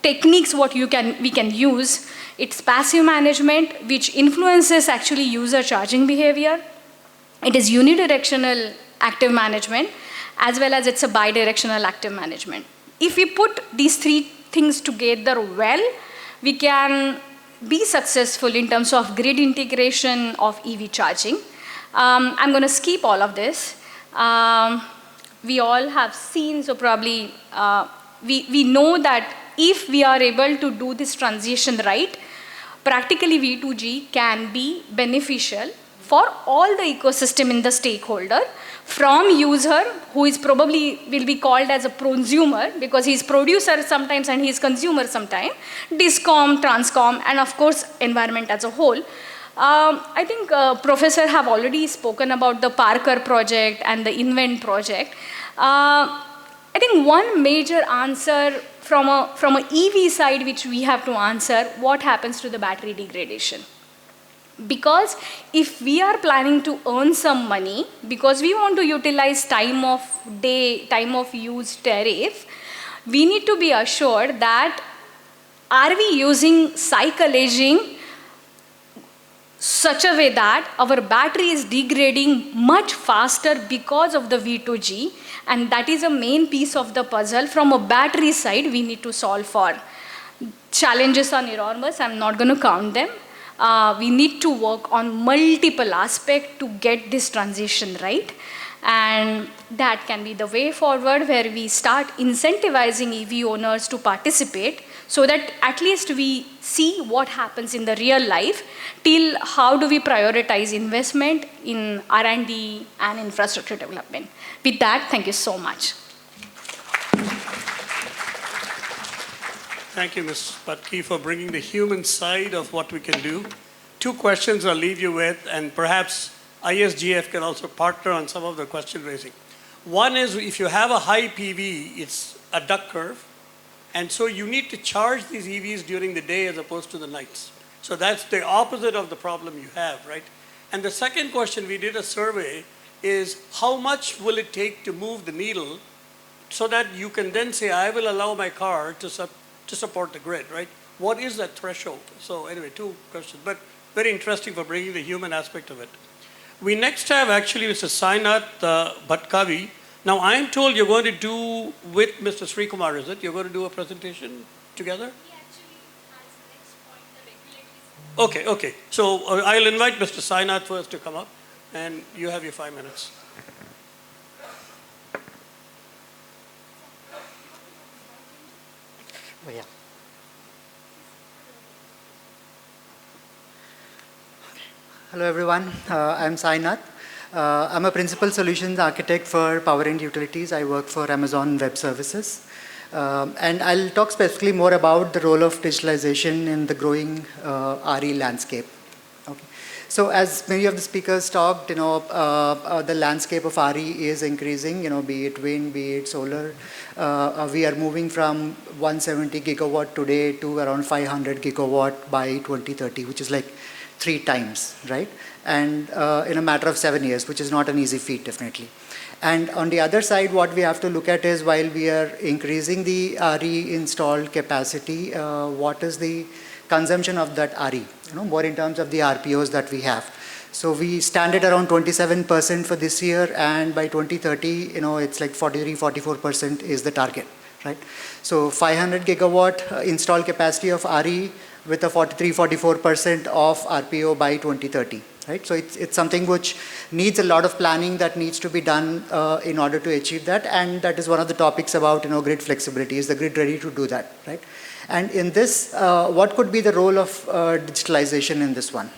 techniques we can use. It's passive management, which influences actually user charging behavior. It is unidirectional active management, as well as it's a bidirectional active management. If we put these three things together well, we can be successful in terms of grid integration of EV charging. I'm going to skip all of this. We all have seen, so probably we know that if we are able to do this transition right, practically V2G can be beneficial for all the ecosystem in the stakeholder, from user, who is probably will be called as a prosumer because he's producer sometimes and he's consumer sometimes, DISCOM, Transcom, and of course environment as a whole. I think Professor have already spoken about the Parker project and the Invent project. I think one major answer from a EV side which we have to answer, what happens to the battery degradation? Because if we are planning to earn some money, because we want to utilize time of day, time of use tariff, we need to be assured that are we using cycle aging such a way that our battery is degrading much faster because of the V2G, and that is a main piece of the puzzle from a battery side we need to solve for. Challenges are enormous, I'm not going to count them. We need to work on multiple aspects to get this transition right. And that can be the way forward, where we start incentivizing EV owners to participate so that at least we see what happens in the real life, till how do we prioritize investment in R&D and infrastructure development. With that, thank you so much. Thank you, Ms. Patki, for bringing the human side of what we can do. Two questions I'll leave you with, and perhaps ISGF can also partner on some of the question raising. One is, if you have a high PV, it's a duck curve, and so you need to charge these EVs during the day as opposed to the nights. So that's the opposite of the problem you have, right? And the second question, we did a survey, is how much will it take to move the needle so that you can then say, I will allow my car to support the grid, right? What is that threshold? So anyway, two questions, but very interesting for bringing the human aspect of it. We next have actually Mr. Sainath Bhatkavi. Now I'm told you're going to do with Mr. Srikumar, is it? You're going to do a presentation together? He actually has next point, the regulatory. Okay. So I'll invite Mr. Sainath first to come up, and you have your 5 minutes. Oh, yeah. Hello everyone, I'm Sainath. I'm a principal solutions architect for power and utilities. I work for Amazon Web Services. And I'll talk specifically more about the role of digitalization in the growing RE landscape. Okay. So as many of the speakers talked, the landscape of RE is increasing, be it wind, be it solar. We are moving from 170 gigawatt today to around 500 gigawatt by 2030, which is like 3 times, right? And in a matter of 7 years, which is not an easy feat, definitely. And on the other side, what we have to look at is, while we are increasing the RE installed capacity, what is the consumption of that RE, more in terms of the RPOs that we have. So we stand at around 27% for this year, and by 2030, it's like 43-44% is the target, right? So 500 gigawatt installed capacity of RE with a 43-44% of RPO by 2030, right? So it's something which needs a lot of planning that needs to be done in order to achieve that, and that is one of the topics about grid flexibility. Is the grid ready to do that, right? And in this, what could be the role of digitalization in this one?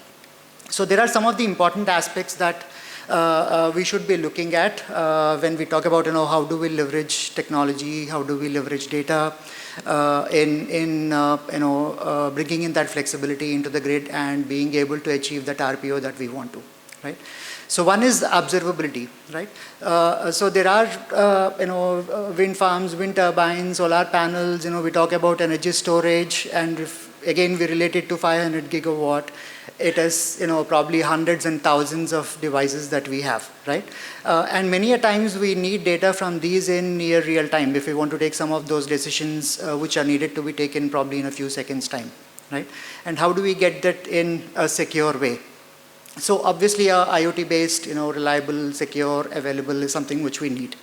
So there are some of the important aspects that we should be looking at when we talk about how do we leverage technology, how do we leverage data in bringing in that flexibility into the grid and being able to achieve that RPO that we want to, right? So one is observability, right? So there are wind farms, wind turbines, solar panels. We talk about energy storage, and if again, we relate it to 500 gigawatt. It is, probably hundreds and thousands of devices that we have, right? And many a times we need data from these in near real time if we want to take some of those decisions which are needed to be taken probably in a few seconds time, right? And how do we get that in a secure way? So obviously a IoT-based, reliable, secure, available is something which we need.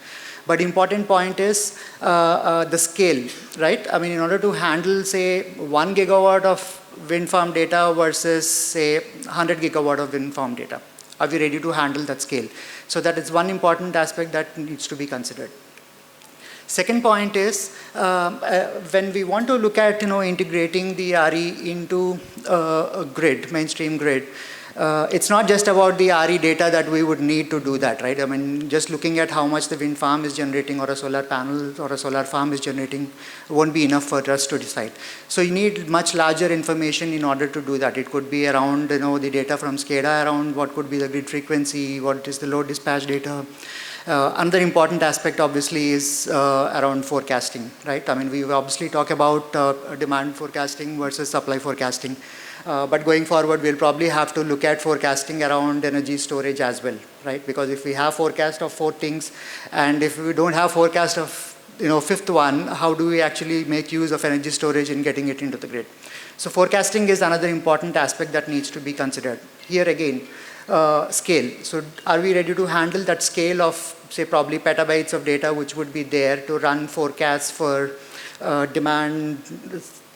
But important point is the scale, right? I mean, in order to handle, say, 1 gigawatt of wind farm data versus, say, 100 gigawatt of wind farm data, are we ready to handle that scale? So that is one important aspect that needs to be considered. Second point is when we want to look at, integrating the RE into a grid, mainstream grid, it's not just about the RE data that we would need to do that, right? I mean, just looking at how much the wind farm is generating or a solar panel or a solar farm is generating won't be enough for us to decide. So you need much larger information in order to do that. It could be around, the data from SCADA around what could be the grid frequency, what is the load dispatch data. Another important aspect obviously is around forecasting, right? I mean, we obviously talk about demand forecasting versus supply forecasting. But going forward, we'll probably have to look at forecasting around energy storage as well, right? Because if we have forecast of 4 things, and if we don't have forecast of, fifth one, how do we actually make use of energy storage in getting it into the grid? So forecasting is another important aspect that needs to be considered. Here again, scale. So are we ready to handle that scale of, say, probably petabytes of data which would be there to run forecasts for demand,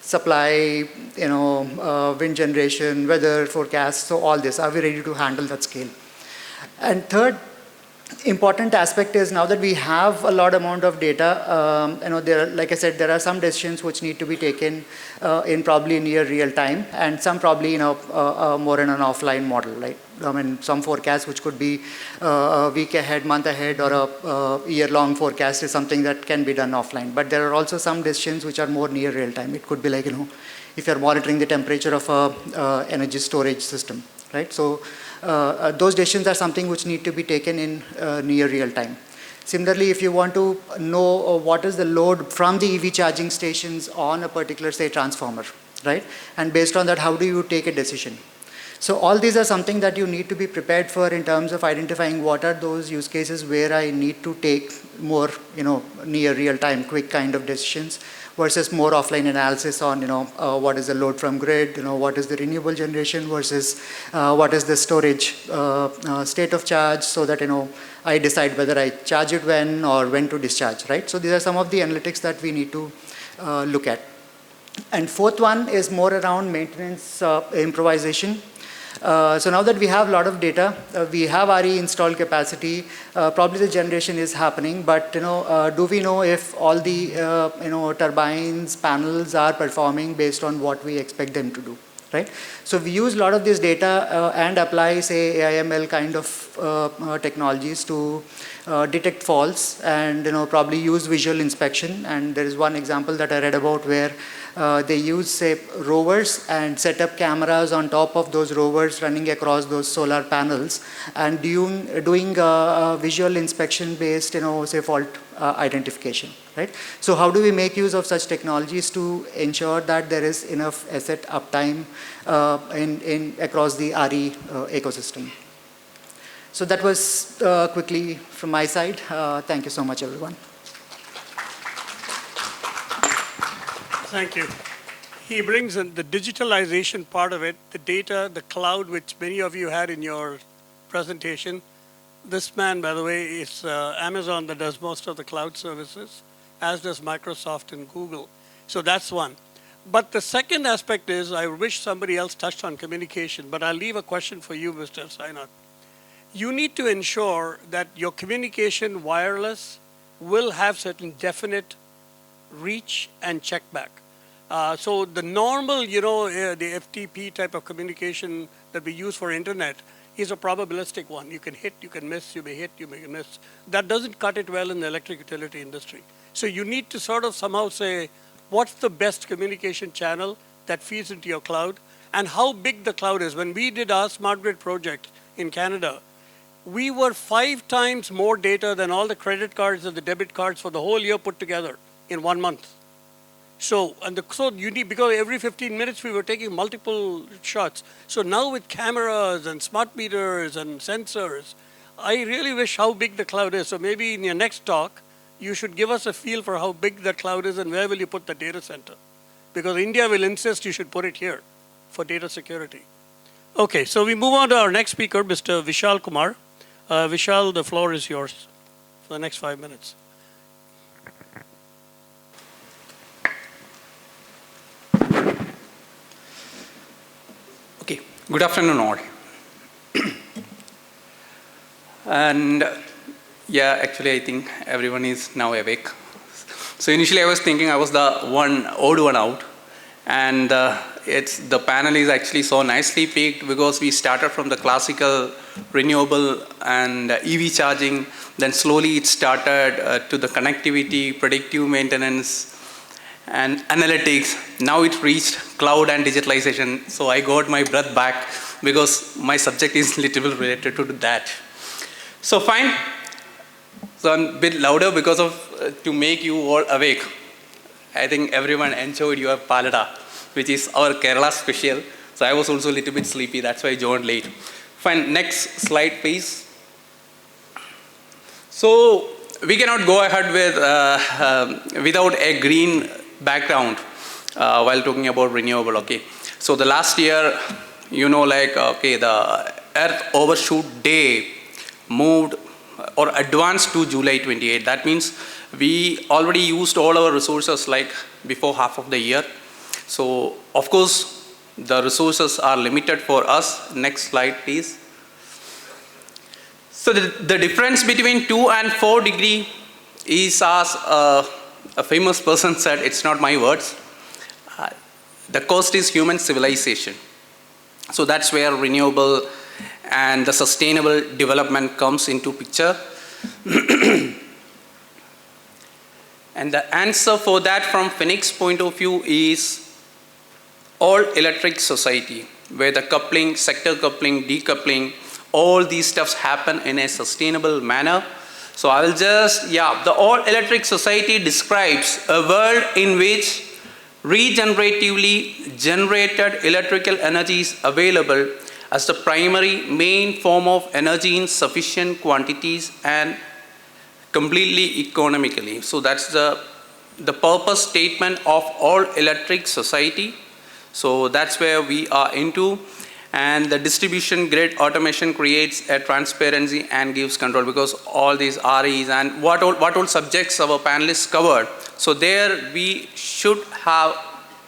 supply, wind generation, weather forecasts, so all this. Are we ready to handle that scale? And third important aspect is now that we have a lot amount of data, like I said, there are some decisions which need to be taken in probably near real time, and some probably, more in an offline model, right? I mean, some forecasts which could be a week ahead, month ahead, or a year-long forecast is something that can be done offline. But there are also some decisions which are more near real time. It could be like, if you're monitoring the temperature of a energy storage system, right? So those decisions are something which need to be taken in near real time. Similarly, if you want to know what is the load from the EV charging stations on a particular, say, transformer, right? And based on that, how do you take a decision? So all these are something that you need to be prepared for in terms of identifying what are those use cases where I need to take more, near real time, quick kind of decisions versus more offline analysis on, what is the load from grid, what is the renewable generation versus what is the storage state of charge, so that, I decide whether I charge it when or when to discharge, right? So these are some of the analytics that we need to look at. And fourth one is more around maintenance improvisation. So now that we have a lot of data, we have RE installed capacity, probably the generation is happening, but do we know if all the turbines, panels are performing based on what we expect them to do, right? So we use a lot of this data and apply, say, AIML kind of technologies to detect faults and probably use visual inspection. And there is one example that I read about where they use, say, rovers and set up cameras on top of those rovers running across those solar panels and doing visual inspection based, say, fault identification, right? So how do we make use of such technologies to ensure that there is enough asset uptime across the RE ecosystem? So that was quickly from my side. Thank you so much, everyone. Thank you. He brings in the digitalization part of it, the data, the cloud, which many of you had in your presentation. This man, by the way, is Amazon that does most of the cloud services, as does Microsoft and Google. So that's one. But the second aspect is, I wish somebody else touched on communication, but I'll leave a question for you, Mr. Sainath. You need to ensure that your communication wireless will have certain definite reach and check back. So the normal, the FTP type of communication that we use for internet is a probabilistic one. You can hit, you can miss, you may hit, you may miss. That doesn't cut it well in the electric utility industry. So you need to sort of somehow say, what's the best communication channel that feeds into your cloud and how big the cloud is. When we did our smart grid project in Canada, we were 5 times more data than all the credit cards and the debit cards for the whole year put together in 1 month. So, so you need, because every 15 minutes we were taking multiple shots. So now with cameras and smart meters and sensors, I really wish how big the cloud is. So maybe in your next talk, you should give us a feel for how big the cloud is and where will you put the data center. Because India will insist you should put it here for data security. Okay, so we move on to our next speaker, Mr. Vishal Kumar. Vishal, the floor is yours for the next 5 minutes. Okay, good afternoon all. And yeah, actually I think everyone is now awake. So initially I was thinking I was the odd one out, and the panel is actually so nicely picked because we started from the classical renewable and EV charging, then slowly it started to the connectivity, predictive maintenance, and analytics. Now it reached cloud and digitalization. So I got my breath back because my subject is little bit related to that. So fine. So I'm a bit louder because of to make you all awake. I think everyone enjoyed your palada, which is our Kerala special. So I was also a little bit sleepy. That's why I joined late. Fine. Next slide, please. So we cannot go ahead with without a green background while talking about renewable. Okay. So the last year, the Earth Overshoot Day moved or advanced to July 28. That means we already used all our resources like before half of the year. So of course the resources are limited for us. Next slide, please. So the difference between 2 and 4 degree is, as a famous person said, it's not my words. The cost is human civilization. So that's where renewable and the sustainable development comes into picture. And the answer for that from Phoenix point of view is all electric society, where the coupling, sector coupling, decoupling, all these stuffs happen in a sustainable manner. So I will just, the all electric society describes a world in which regeneratively generated electrical energy is available as the primary main form of energy in sufficient quantities and completely economically. So that's the purpose statement of all electric society. So that's where we are into. And the distribution grid automation creates a transparency and gives control, because all these REs and what all subjects our panelists covered. So there we should have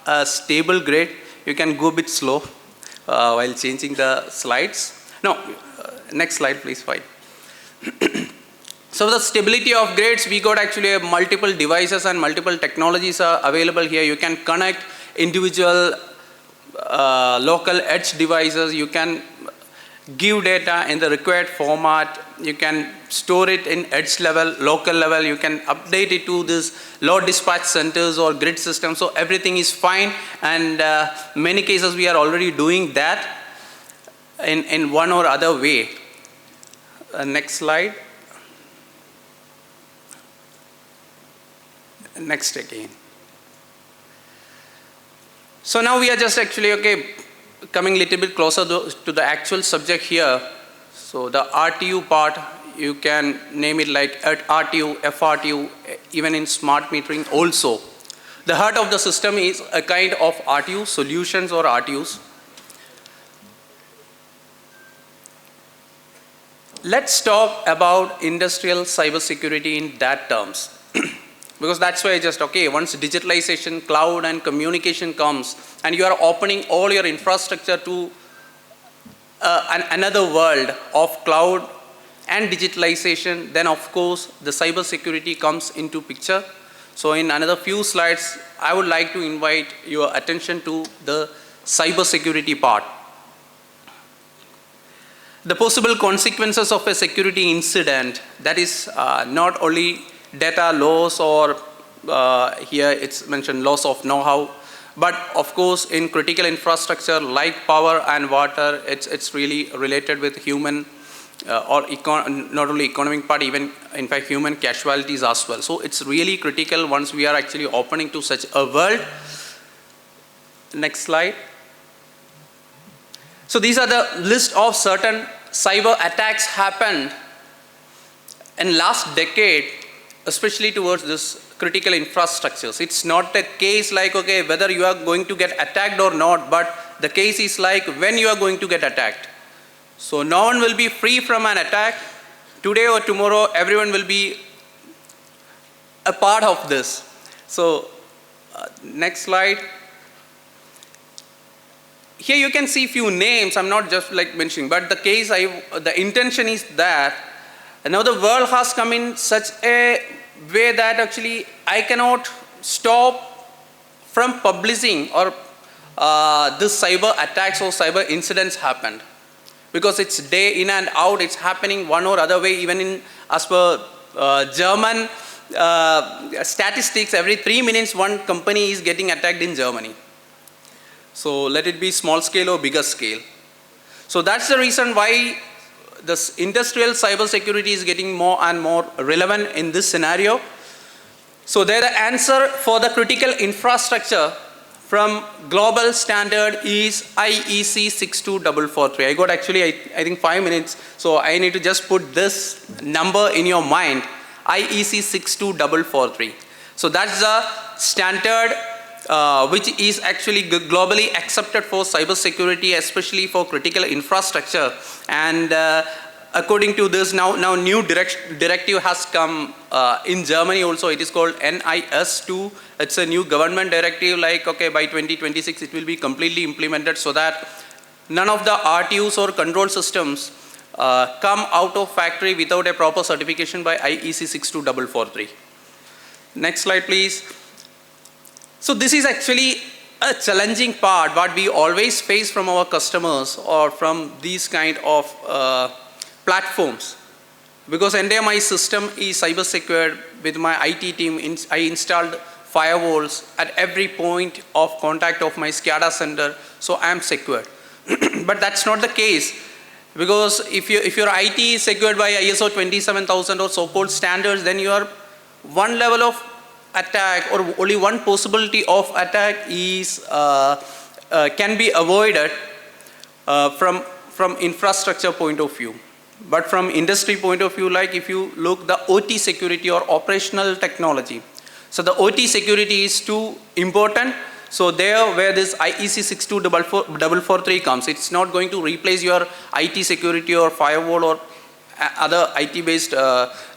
a stable grid. You can go a bit slow while changing the slides. No, next slide please, fine. So the stability of grids, we got actually multiple devices and multiple technologies are available here. You can connect individual local edge devices. You can give data in the required format. You can store it in edge level, local level. You can update it to this load dispatch centers or grid systems. So everything is fine, and many cases we are already doing that in one or other way. Next slide. Next again. So now we are just actually, coming a little bit closer to the actual subject here. So the RTU part, you can name it like RTU, FRTU, even in smart metering also. The heart of the system is a kind of RTU, solutions or RTUs. Let's talk about industrial cybersecurity in that terms. Because that's why once digitalization, cloud and communication comes and you are opening all your infrastructure to another world of cloud and digitalization, then of course the cybersecurity comes into picture. So in another few slides, I would like to invite your attention to the cybersecurity part. The possible consequences of a security incident, that is not only data loss or here it's mentioned loss of know-how, but of course in critical infrastructure like power and water, it's really related with human not only economic part, even in fact human casualties as well. So it's really critical once we are actually opening to such a world. Next slide. So these are the list of certain cyber attacks happened in last decade, especially towards this critical infrastructures. It's not a case like, okay, whether you are going to get attacked or not, but the case is like when you are going to get attacked. So no one will be free from an attack. Today or tomorrow, everyone will be a part of this. So next slide. Here you can see few names. I'm not just like mentioning, but the case, the intention is that now the world has come in such a way that actually I cannot stop from publishing or this cyber attacks or cyber incidents happened. Because it's day in and out, it's happening one or other way. Even in, as per German statistics, every 3 minutes one company is getting attacked in Germany. So let it be small scale or bigger scale. So that's the reason why this industrial cyber security is getting more and more relevant in this scenario. So there the answer for the critical infrastructure from global standard is IEC 62443. I got actually, I think 5 minutes, so I need to just put this number in your mind, IEC 62443. So that's the standard which is actually globally accepted for cyber security, especially for critical infrastructure. And according to this, now new directive has come in Germany also. It is called NIS2. It's a new government directive, like, okay, by 2026 it will be completely implemented so that none of the RTUs or control systems come out of factory without a proper certification by IEC 62443. Next slide, please. So this is actually a challenging part, what we always face from our customers or from these kind of platforms. Because entire my system is cyber secured. With my IT team, I installed firewalls at every point of contact of my SCADA center, so I am secured. But that's not the case, because if your IT is secured by ISO 27000 or so-called standards, then your one level of attack or only one possibility of attack is can be avoided from infrastructure point of view. But from industry point of view, like if you look the OT security or operational technology, so the OT security is too important. So there where this IEC 62443 comes, it's not going to replace your IT security or firewall or other IT based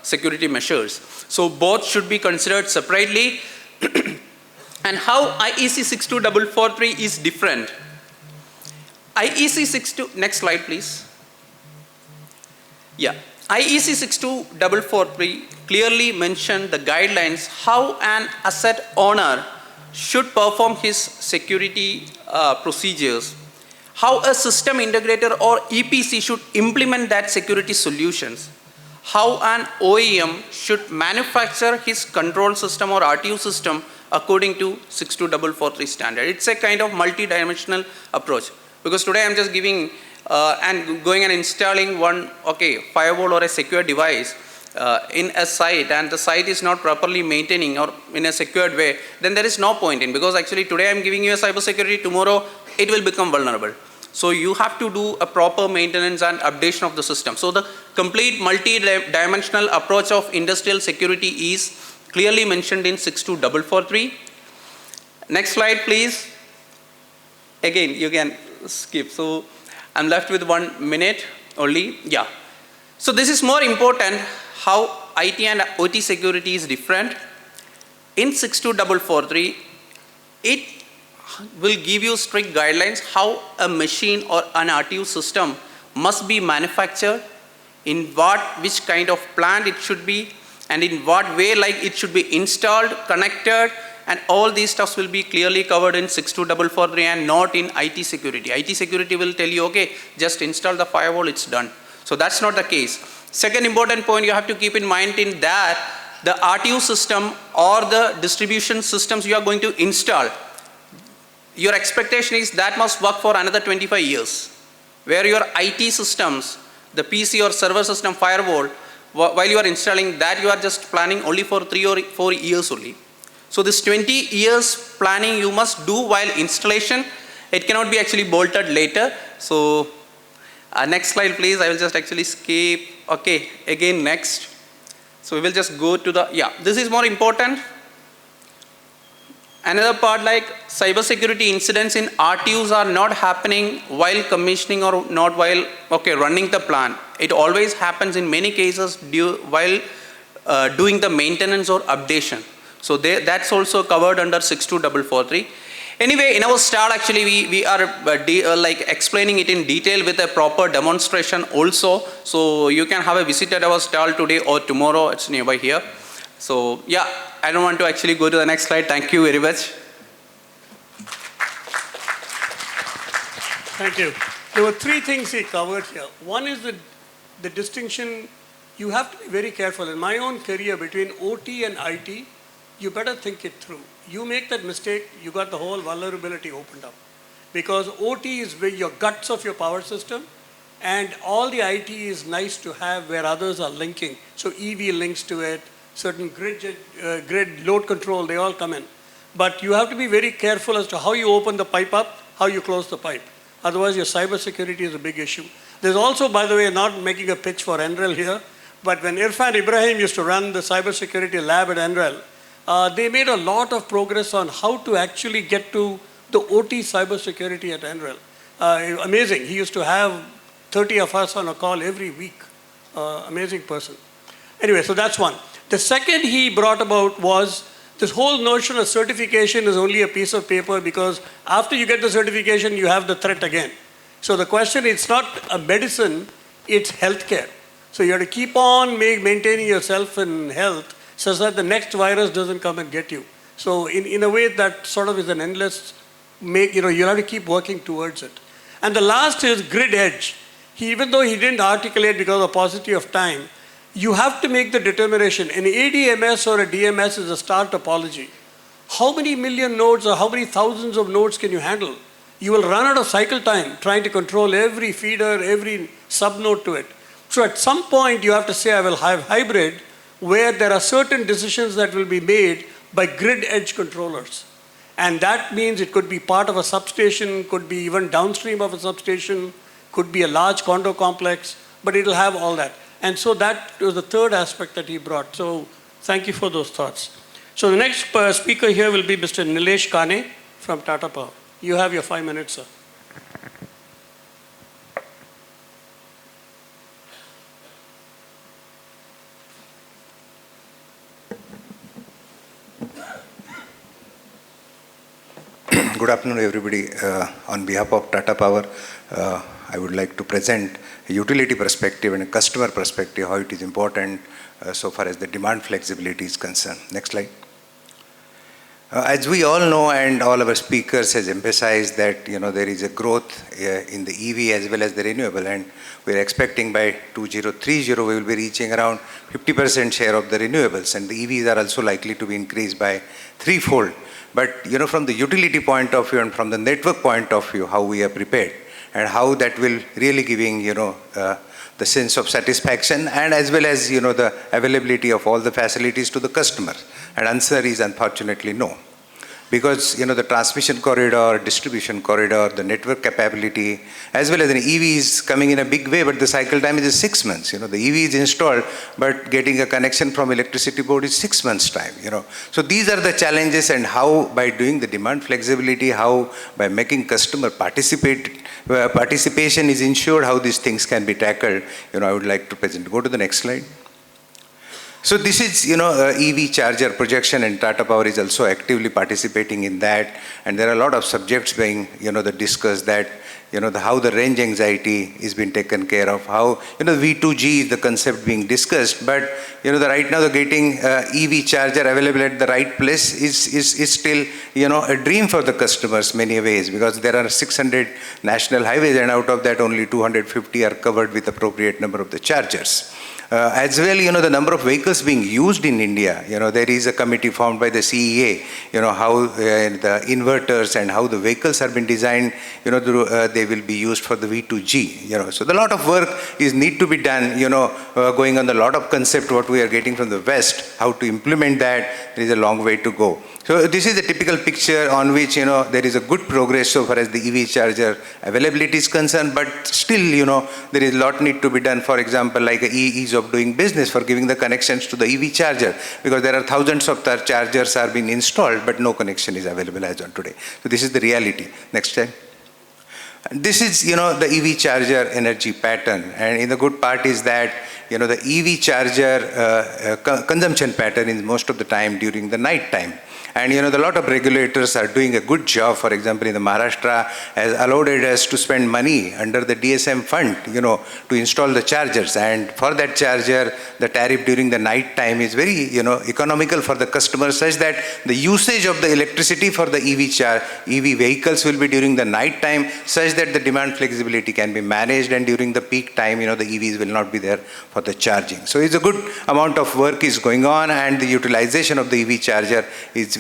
security measures. So both should be considered separately. And how IEC 62443 is different. Next slide please. Yeah, IEC 62443 clearly mentioned the guidelines how an asset owner should perform his security procedures, how a system integrator or EPC should implement that security solutions, how an OEM should manufacture his control system or RTU system according to 62443 standard. It's a kind of multi-dimensional approach, because today I'm just giving and going and installing one firewall or a secure device in a site, and the site is not properly maintaining or in a secured way, then there is no point in, because actually today I'm giving you a cyber security, tomorrow it will become vulnerable. So you have to do a proper maintenance and updation of the system. So the complete multi-dimensional approach of industrial security is clearly mentioned in 62443. Next slide please. Again, you can skip. So I'm left with 1 minute only. Yeah. So this is more important, how IT and OT security is different. In 62443, it will give you strict guidelines how a machine or an RTU system must be manufactured, in which kind of plant it should be, and in what way like it should be installed, connected, and all these stuffs will be clearly covered in 62443 and not in IT security. IT security will tell you, okay, just install the firewall, it's done. So that's not the case. Second important point you have to keep in mind in that the RTU system or the distribution systems you are going to install, your expectation is that must work for another 25 years. Where your IT systems, the PC or server system firewall, while you are installing that, you are just planning only for 3 or 4 years only. So this 20 years planning you must do while installation. It cannot be actually bolted later. So next slide please. I will just actually skip. Okay, again next. So we will just go to the, this is more important. Another part, like cybersecurity incidents in RTUs are not happening while commissioning or not while running the plant. It always happens in many cases while doing the maintenance or updation. So that's also covered under 62443. Anyway, in our stall actually we are explaining it in detail with a proper demonstration also. So you can have a visit at our stall today or tomorrow. It's nearby here. So yeah, I don't want to actually go to the next slide. Thank you very much. Thank you. There were 3 things he covered here. One is the distinction. You have to be very careful. In my own career, between OT and IT, you better think it through. You make that mistake, you got the whole vulnerability opened up. Because OT is where your guts of your power system, and all the IT is nice to have where others are linking. So EV links to it, certain grid load control, they all come in. But you have to be very careful as to how you open the pipe up, how you close the pipe. Otherwise, your cybersecurity is a big issue. There's also, by the way, not making a pitch for NREL here, but when Irfan Ibrahim used to run the cybersecurity lab at NREL, they made a lot of progress on how to actually get to the OT cybersecurity at NREL. Amazing. He used to have 30 of us on a call every week. Amazing person. Anyway, so that's one. The second he brought about was this whole notion of certification is only a piece of paper, because after you get the certification, you have the threat again. So the question, it's not a medicine, it's healthcare. So you have to keep on maintaining yourself in health such that the next virus doesn't come and get you. So in a way, that sort of is an endless you have to keep working towards it. And the last is grid edge. Even though he didn't articulate because of paucity of time, you have to make the determination. An ADMS or a DMS is a star topology. How many million nodes or how many thousands of nodes can you handle? You will run out of cycle time trying to control every feeder, every subnode to it. So at some point you have to say, I will have hybrid, where there are certain decisions that will be made by grid edge controllers. And that means it could be part of a substation, could be even downstream of a substation, could be a large condo complex, but it'll have all that. And so that was the third aspect that he brought. So thank you for those thoughts. So the next speaker here will be Mr. Nilesh Kane from Tata Power. You have your 5 minutes, sir. Good afternoon, everybody. On behalf of Tata Power, I would like to present a utility perspective and a customer perspective, how it is important so far as the demand flexibility is concerned. Next slide. As we all know, and all our speakers has emphasized that there is a growth in the EV as well as the renewable, and we're expecting by 2030 we will be reaching around 50% share of the renewables, and the EVs are also likely to be increased by threefold. But from the utility point of view and from the network point of view, how we are prepared and how that will really giving the sense of satisfaction and as well as the availability of all the facilities to the customer. And answer is unfortunately no. Because the transmission corridor, distribution corridor, the network capability, as well as an EV is coming in a big way, but the cycle time is 6 months. The EV is installed, but getting a connection from electricity board is 6 months time. So these are the challenges, and how by doing the demand flexibility, how by making customer participation is ensured, how these things can be tackled. I would like to present. Go to the next slide. So this is, EV charger projection, and Tata Power is also actively participating in that. And there are a lot of subjects being, that discuss that, how the range anxiety is being taken care of, how, V2G is the concept being discussed. But, right now the getting EV charger available at the right place is still, a dream for the customers many ways, because there are 600 national highways, and out of that only 250 are covered with appropriate number of the chargers. As well, the number of vehicles being used in India, there is a committee formed by the CEA, how the inverters and how the vehicles have been designed, they will be used for the V2G, So a lot of work need to be done, going on the lot of concept what we are getting from the West, how to implement that, there is a long way to go. So this is a typical picture on which, there is a good progress so far as the EV charger availability is concerned, but still, there is a lot need to be done. For example, like ease of doing business for giving the connections to the EV charger, because there are thousands of chargers are being installed, but no connection is available as on today. So this is the reality. Next slide. This is, the EV charger energy pattern, and the good part is that, the EV charger consumption pattern is most of the time during the night time. And a lot of regulators are doing a good job. For example, in the Maharashtra has allowed us to spend money under the DSM fund, to install the chargers. And for that charger, the tariff during the night time is very, economical for the customer, such that the usage of the electricity for the EV vehicles will be during the night time, such that the demand flexibility can be managed. And during the peak time, the EVs will not be there for the charging. So it's a good amount of work is going on, and the utilization of the EV charger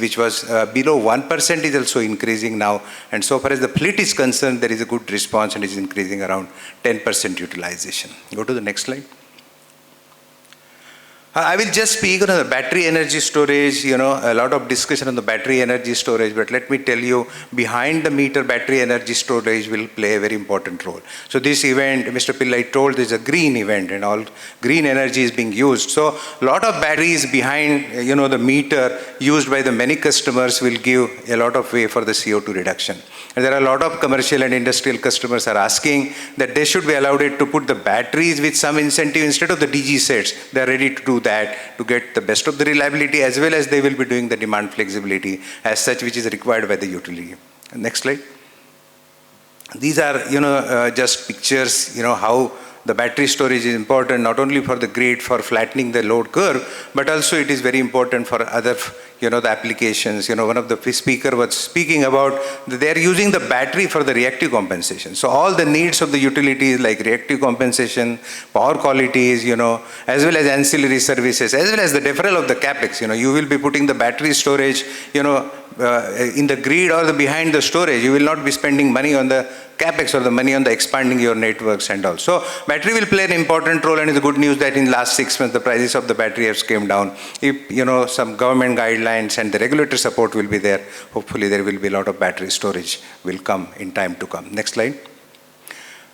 which was below 1% is also increasing now. And so far as the fleet is concerned, there is a good response and is increasing around 10% utilization. Go to the next slide. I will just speak on the battery energy storage, a lot of discussion on the battery energy storage, but let me tell you, behind the meter battery energy storage will play a very important role. So this event, Mr. Pillai told, is a green event and all green energy is being used. So a lot of batteries behind, the meter used by the many customers will give a lot of way for the CO2 reduction. And there are a lot of commercial and industrial customers are asking that they should be allowed to put the batteries with some incentive instead of the DG sets. They are ready to do that to get the best of the reliability, as well as they will be doing the demand flexibility as such, which is required by the utility. Next slide. These are, just pictures, how the battery storage is important not only for the grid, for flattening the load curve, but also it is very important for other, the applications. One of the speaker was speaking about they are using the battery for the reactive compensation. So all the needs of the utilities like reactive compensation, power qualities, as well as ancillary services, as well as the deferral of the capex. You will be putting the battery storage, in the grid or behind the storage. You will not be spending money on the capex or the money on the expanding your networks and all. So battery will play an important role, and it's good news that in last 6 months the prices of the battery have came down. If some government guidelines and the regulatory support will be there, hopefully there will be a lot of battery storage will come in time to come. Next slide.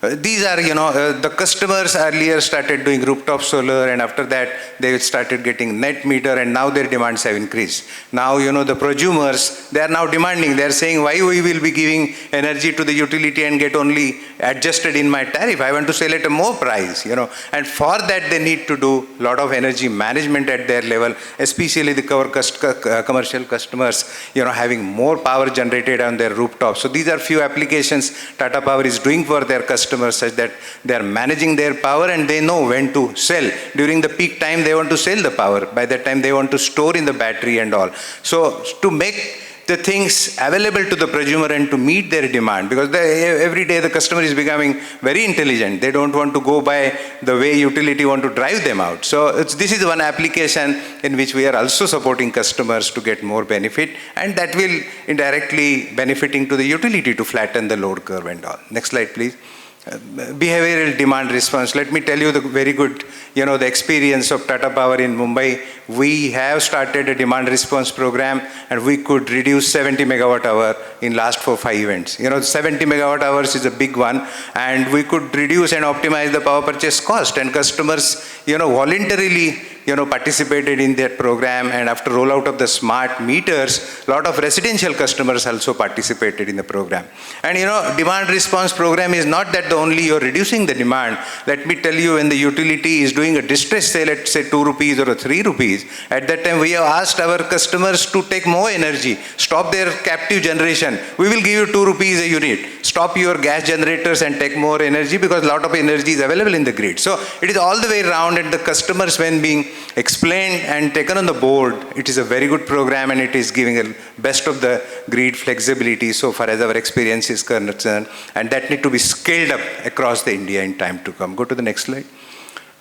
These are, the customers earlier started doing rooftop solar, and after that they started getting net meter, and now their demands have increased. Now, the prosumers, they are now demanding, they are saying, why we will be giving energy to the utility and get only adjusted in my tariff? I want to sell at a more price, And for that they need to do a lot of energy management at their level, especially the commercial customers, having more power generated on their rooftop. So these are few applications Tata Power is doing for their customers, such that they are managing their power and they know when to sell. During the peak time, they want to sell the power. By that time, they want to store in the battery and all. So to make the things available to the prosumer and to meet their demand, because every day the customer is becoming very intelligent. They don't want to go by the way utility want to drive them out. So this is one application in which we are also supporting customers to get more benefit, and that will indirectly benefiting to the utility to flatten the load curve and all. Next slide, please. Behavioral demand response. Let me tell you the very good, the experience of Tata Power in Mumbai. We have started a demand response program, and we could reduce 70 megawatt hour in last 4-5 events. 70 megawatt hours is a big one, and we could reduce and optimize the power purchase cost, and customers, voluntarily, participated in that program. And after rollout of the smart meters, a lot of residential customers also participated in the program. And demand response program is not that only you're reducing the demand. Let me tell you, when the utility is doing a distress sale at say 2 rupees or 3 rupees, at that time we have asked our customers to take more energy, stop their captive generation. We will give you 2 rupees a unit. Stop your gas generators and take more energy, because a lot of energy is available in the grid. So it is all the way around, and the customers, when being explained and taken on the board, it is a very good program, and it is giving a best of the grid flexibility so far as our experience is concerned, and that need to be scaled up across the India in time to come. Go to the next slide.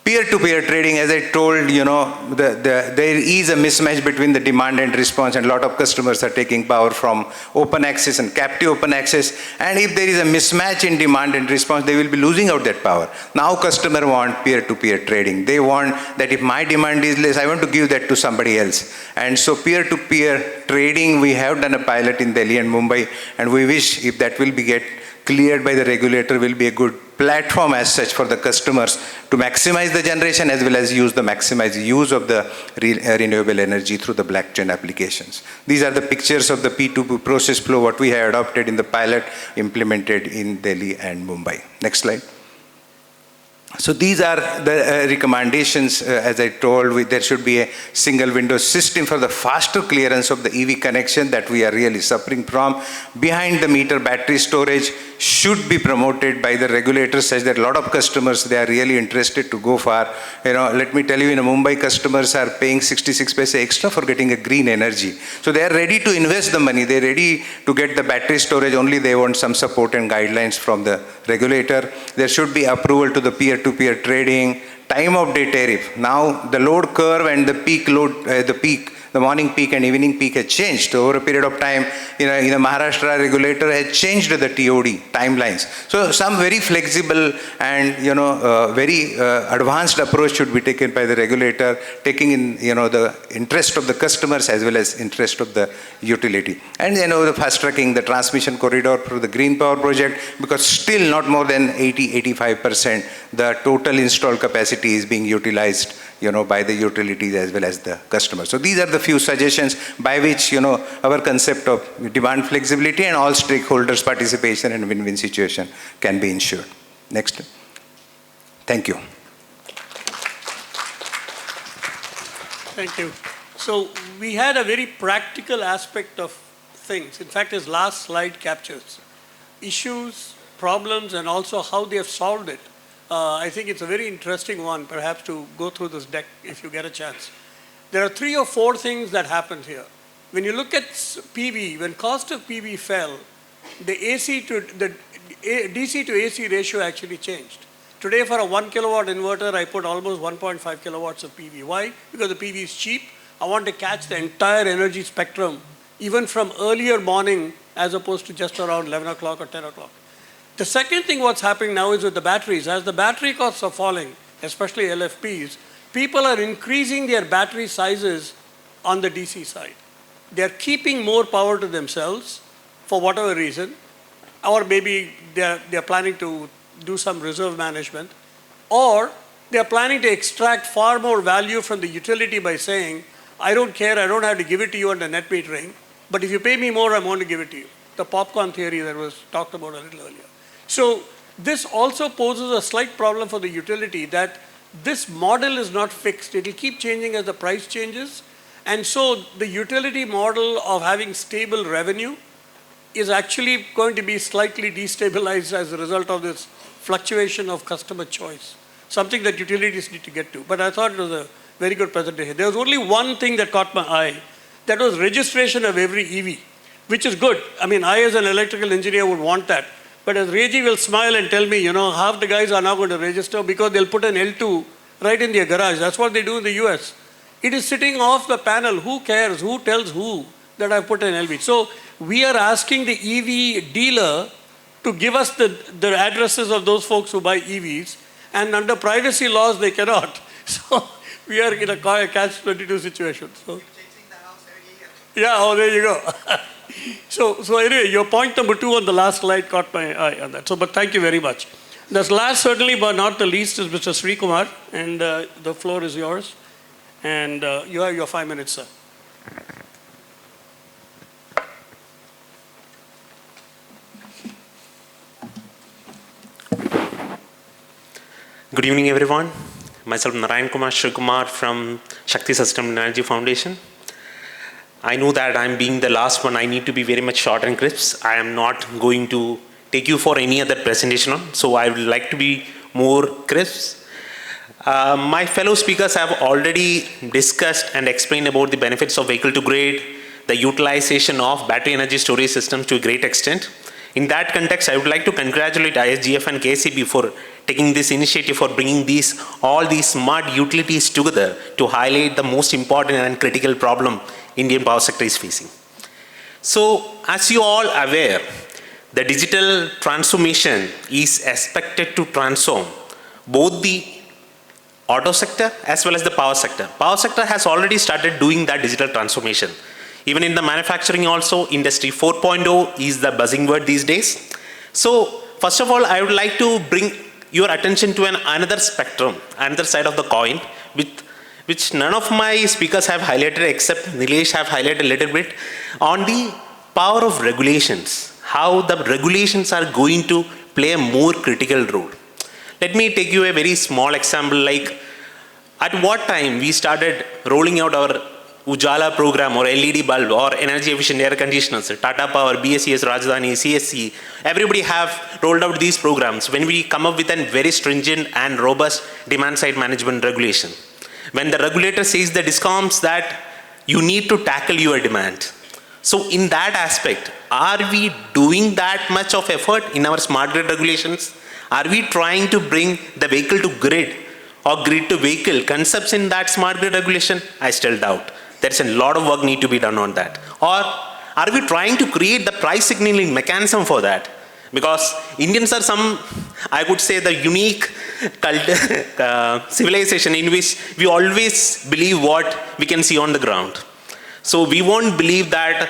Peer-to-peer trading, as I told, there is a mismatch between the demand and response, and a lot of customers are taking power from open access and captive open access. And if there is a mismatch in demand and response, they will be losing out that power. Now customers want peer-to-peer trading. They want that if my demand is less, I want to give that to somebody else. And so peer-to-peer trading, we have done a pilot in Delhi and Mumbai, and we wish if that will be get cleared by the regulator, will be a good platform as such for the customers to maximize the generation as well as maximize the use of the renewable energy through the blockchain applications. These are the pictures of the P2P process flow, what we have adopted in the pilot implemented in Delhi and Mumbai. Next slide. So these are the recommendations. As I told, there should be a single window system for the faster clearance of the EV connection that we are really suffering from. Behind the meter battery storage should be promoted by the regulators, such that a lot of customers, they are really interested to go for. Let me tell you, Mumbai customers are paying 66 paise extra for getting a green energy. So they are ready to invest the money. They are ready to get the battery storage, only they want some support and guidelines from the regulator. There should be approval to the peer-to-peer trading, time of day tariff. Now the load curve and the peak load, the morning peak and evening peak has changed. Over a period of time, in the Maharashtra regulator has changed the TOD timelines. So some very flexible and very advanced approach should be taken by the regulator, taking in the interest of the customers as well as interest of the utility. And the fast tracking the transmission corridor for the green power project, because still not more than 80-85% the total installed capacity is being utilized by the utilities as well as the customers. So these are the few suggestions by which, our concept of demand flexibility and all stakeholders' participation and win-win situation can be ensured. Next. Thank you. Thank you. So we had a very practical aspect of things. In fact, his last slide captures issues, problems, and also how they have solved it. I think it's a very interesting one, perhaps, to go through this deck if you get a chance. There are 3 or 4 things that happened here. When you look at PV, when cost of PV fell, the DC to AC ratio actually changed. Today, for a 1 kilowatt inverter, I put almost 1.5 kilowatts of PV. Why? Because the PV is cheap. I want to catch the entire energy spectrum, even from earlier morning, as opposed to just around 11 o'clock or 10 o'clock. The second thing what's happening now is with the batteries. As the battery costs are falling, especially LFPs, people are increasing their battery sizes on the DC side. They're keeping more power to themselves for whatever reason, or maybe they're planning to do some reserve management, or they're planning to extract far more value from the utility by saying, I don't care, I don't have to give it to you under net metering, but if you pay me more, I'm going to give it to you. The popcorn theory that was talked about a little earlier. So this also poses a slight problem for the utility, that this model is not fixed. It will keep changing as the price changes. And so the utility model of having stable revenue is actually going to be slightly destabilized as a result of this fluctuation of customer choice, something that utilities need to get to. But I thought it was a very good presentation. There was only one thing that caught my eye. That was registration of every EV, which is good. I mean, I as an electrical engineer would want that. But as Reji will smile and tell me, half the guys are now going to register because they'll put an L2 right in their garage. That's what they do in the US. It is sitting off the panel. Who cares? Who tells who that I put an LV? So we are asking the EV dealer to give us the addresses of those folks who buy EVs. And under privacy laws, they cannot. So we are in a catch-22 situation. So, yeah, oh, there you go. So anyway, your point number 2 on the last slide caught my eye on that. So, but thank you very much. The last, certainly, but not the least, is Mr. Sri Kumar, and the floor is yours. And you have your 5 minutes, sir. Good evening, everyone. Myself, Narayan Kumar Sri Kumar from Shakti System Energy Foundation. I know that I'm being the last one. I need to be very much short and crisp. I am not going to take you for any other presentation on, so I would like to be more crisp. My fellow speakers have already discussed and explained about the benefits of vehicle to grid, the utilization of battery energy storage systems to a great extent. In that context, I would like to congratulate ISGF and KCB for taking this initiative for bringing all these smart utilities together to highlight the most important and critical problem Indian power sector is facing. So, as you all are aware, the digital transformation is expected to transform both the auto sector as well as the power sector. Power sector has already started doing that digital transformation. Even in the manufacturing also, Industry 4.0 is the buzzing word these days. So, first of all, I would like to bring your attention to another spectrum, another side of the coin, which none of my speakers have highlighted except Nilesh have highlighted a little bit, on the power of regulations, how the regulations are going to play a more critical role. Let me take you a very small example, like at what time we started rolling out our Ujala program or LED bulb or energy efficient air conditioners, Tata Power, BSES, Rajdhani, CSC, everybody have rolled out these programs when we come up with a very stringent and robust demand side management regulation. When the regulator says the DISCOMs that you need to tackle your demand. So in that aspect, are we doing that much of effort in our smart grid regulations? Are we trying to bring the vehicle to grid or grid to vehicle concepts in that smart grid regulation? I still doubt. There's a lot of work need to be done on that. Or are we trying to create the price signaling mechanism for that? Because Indians are I would say, the unique civilization in which we always believe what we can see on the ground. So we won't believe that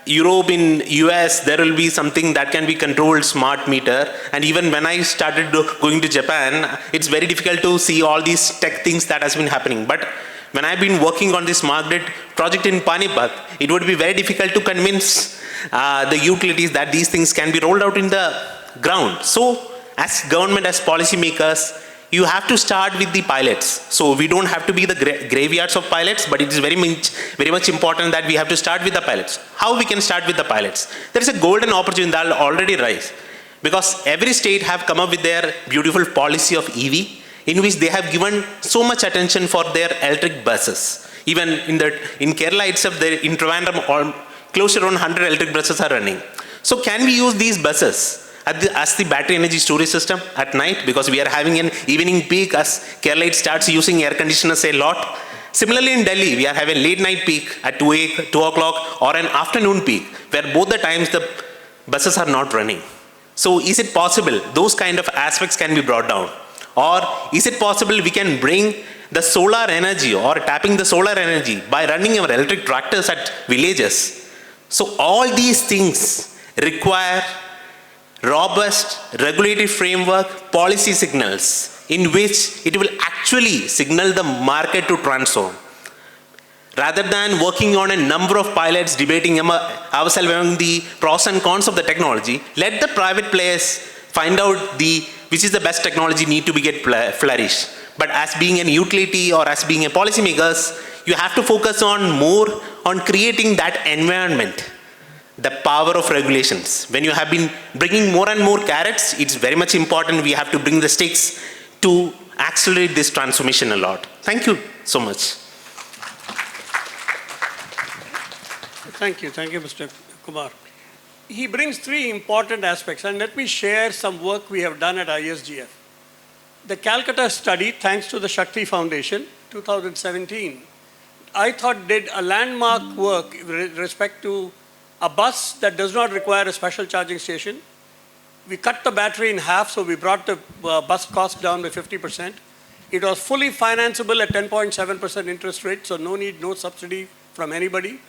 Europe, in US, there will be something that can be controlled smart meter. And even when I started going to Japan, it's very difficult to see all these tech things that has been happening. But when I've been working on this smart grid project in Panipat, it would be very difficult to convince the utilities that these things can be rolled out in the ground. So as government, as policymakers, you have to start with the pilots. So we don't have to be the graveyards of pilots, but it is very much important that we have to start with the pilots. How we can start with the pilots? There is a golden opportunity that will already rise, because every state have come up with their beautiful policy of EV, in which they have given so much attention for their electric buses. Even in Kerala itself, in Trivandrum, close to around 100 electric buses are running. So can we use these buses as the battery energy storage system at night, because we are having an evening peak as Kerala starts using air conditioners a lot. Similarly in Delhi, we are having late night peak at 2 o'clock or an afternoon peak, where both the times the buses are not running. So is it possible those kind of aspects can be brought down? Or is it possible we can bring the solar energy or tapping the solar energy by running our electric tractors at villages? So all these things require robust regulatory framework, policy signals, in which it will actually signal the market to transform. Rather than working on a number of pilots, debating ourselves among the pros and cons of the technology, let the private players find out which is the best technology need to get flourished. But as being an utility or as being a policymakers, you have to focus more on creating that environment. The power of regulations. When you have been bringing more and more carrots, it's very much important we have to bring the sticks to accelerate this transformation a lot. Thank you so much. Thank you, Mr. Kumar. He brings three important aspects, and let me share some work we have done at ISGF. The Calcutta study, thanks to the Shakti Foundation, 2017, I thought did a landmark work with respect to a bus that does not require a special charging station. We cut the battery in half, so we brought the bus cost down by 50%. It was fully financeable at 10.7% interest rate, so no subsidy from anybody.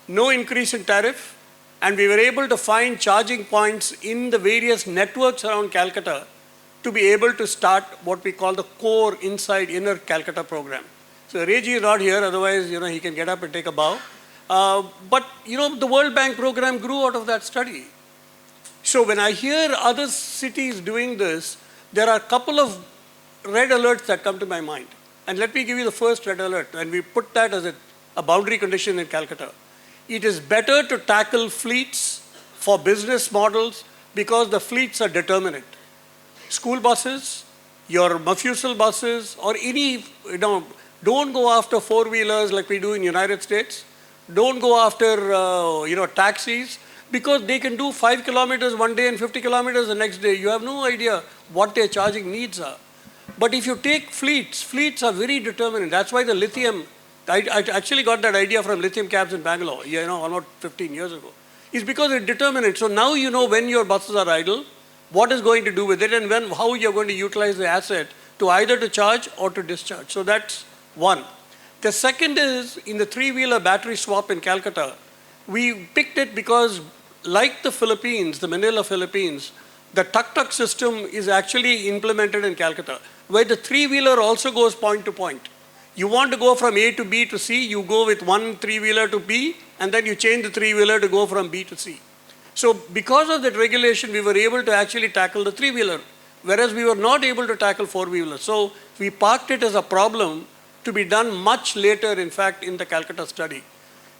No increase in tariff, and we were able to find charging points in the various networks around Calcutta to be able to start what we call the core inner Calcutta program. So Reggie is not here, otherwise he can get up and take a bow. But the World Bank program grew out of that study. So when I hear other cities doing this, there are a couple of red alerts that come to my mind. And let me give you the first red alert, and we put that as a boundary condition in Calcutta. It is better to tackle fleets for business models because the fleets are determinate. School buses, your Mafusel buses, or any, don't go after four-wheelers like we do in the United States. Don't go after, taxis. because they can do 5 kilometers one day and 50 kilometers the next day. You have no idea what their charging needs are. But if you take fleets are very determined. That's why the lithium, I actually got that idea from lithium cabs in Bangalore, almost 15 years ago. It's because it's determinate. So now you know when your buses are idle, what is going to do with it, and how you're going to utilize the asset to either to charge or to discharge. So that's one. The second is in the three-wheeler battery swap in Calcutta. We picked it because like the Philippines, the Manila Philippines, the tuk-tuk system is actually implemented in Calcutta, where the three-wheeler also goes point to point. You want to go from A to B to C, you go with one three-wheeler to B, and then you change the three-wheeler to go from B to C. So because of that regulation, we were able to actually tackle the three-wheeler, whereas we were not able to tackle four-wheeler. So we parked it as a problem to be done much later, in fact, in the Calcutta study.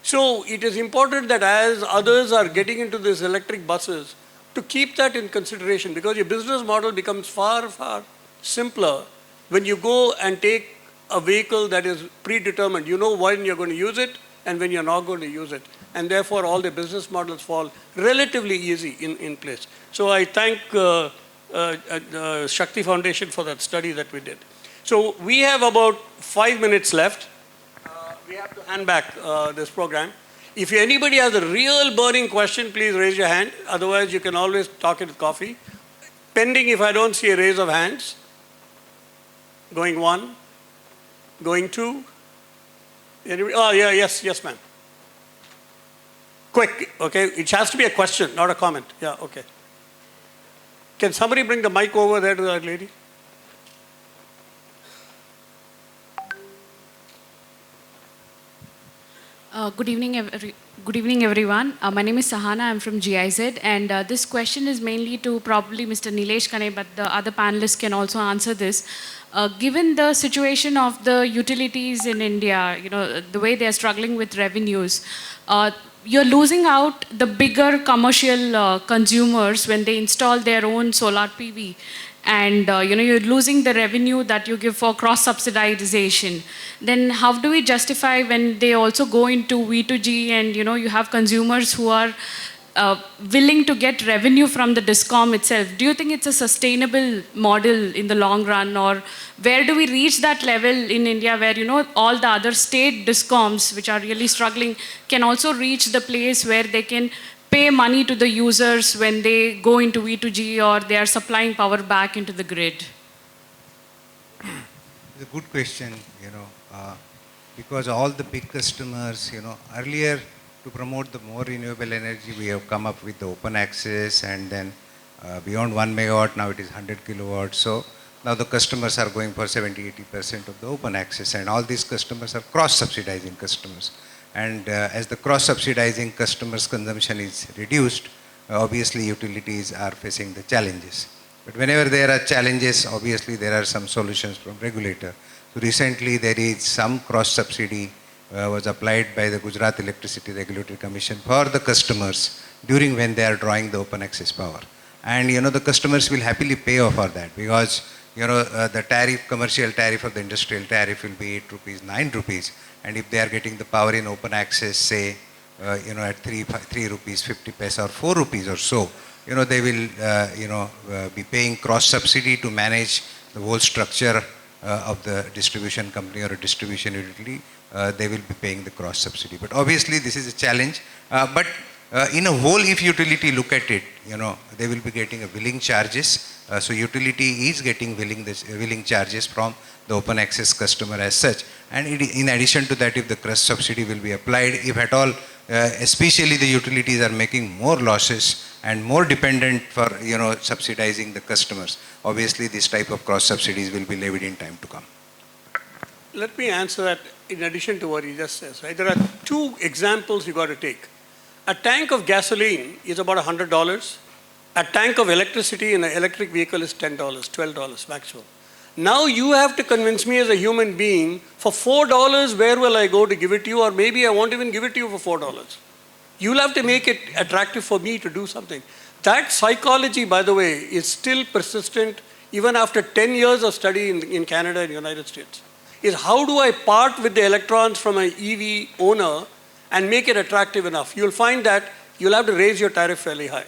So it is important that as others are getting into these electric buses, to keep that in consideration, because your business model becomes far, far simpler when you go and take a vehicle that is predetermined. You know when you're going to use it and when you're not going to use it. And therefore, all the business models fall relatively easy in place. So I thank Shakti Foundation for that study that we did. So we have about 5 minutes left. We have to hand back this program. If anybody has a real burning question, please raise your hand. Otherwise, you can always talk it with coffee. Pending if I don't see a raise of hands. Going one. Going two. Anybody? Oh, yeah, yes, ma'am. Quick, okay? It has to be a question, not a comment. Yeah, okay. Can somebody bring the mic over there to that lady? Good evening, everyone. My name is Sahana. I'm from GIZ, and this question is mainly to probably Mr. Nilesh Kane, but the other panelists can also answer this. Given the situation of the utilities in India, the way they are struggling with revenues, you're losing out the bigger commercial consumers when they install their own solar PV. And you're losing the revenue that you give for cross-subsidization. Then how do we justify when they also go into V2G and you have consumers who are willing to get revenue from the DISCOM itself? Do you think it's a sustainable model in the long run, or where do we reach that level in India where all the other state DISCOMs, which are really struggling, can also reach the place where they can pay money to the users when they go into V2G or they are supplying power back into the grid? It's a good question, because all the big customers, earlier to promote the more renewable energy, we have come up with the open access, and then beyond 1 megawatt, now it is 100 kilowatts. So now the customers are going for 70-80% of the open access, and all these customers are cross-subsidizing customers. And as the cross-subsidizing customers' consumption is reduced, obviously utilities are facing the challenges. But whenever there are challenges, obviously there are some solutions from regulator. So recently there is some cross-subsidy was applied by the Gujarat Electricity Regulatory Commission for the customers during when they are drawing the open access power. And the customers will happily pay off for that, because the tariff, commercial tariff of the industrial tariff will be 8 rupees, 9 rupees. And if they are getting the power in open access, say, at 3 rupees 50 paisa or 4 rupees or so, they will, be paying cross subsidy to manage the whole structure of the distribution company or a distribution utility. They will be paying the cross subsidy. But obviously, this is a challenge. But in a whole, if utility look at it, they will be getting a billing charges. So utility is getting billing charges from the open access customer as such. And in addition to that, if the cross subsidy will be applied, if at all, especially the utilities are making more losses and more dependent for subsidizing the customers, obviously this type of cross subsidies will be levied in time to come. Let me answer that in addition to what he just says. Right? There are two examples you got to take. A tank of gasoline is about $100. A tank of electricity in an electric vehicle is $10, $12 maximum. Now you have to convince me as a human being, for $4, where will I go to give it to you? Or maybe I won't even give it to you for $4. You'll have to make it attractive for me to do something. That psychology, by the way, is still persistent even after 10 years of study in Canada and the United States. Is how do I part with the electrons from an EV owner and make it attractive enough? You'll find that you'll have to raise your tariff fairly high.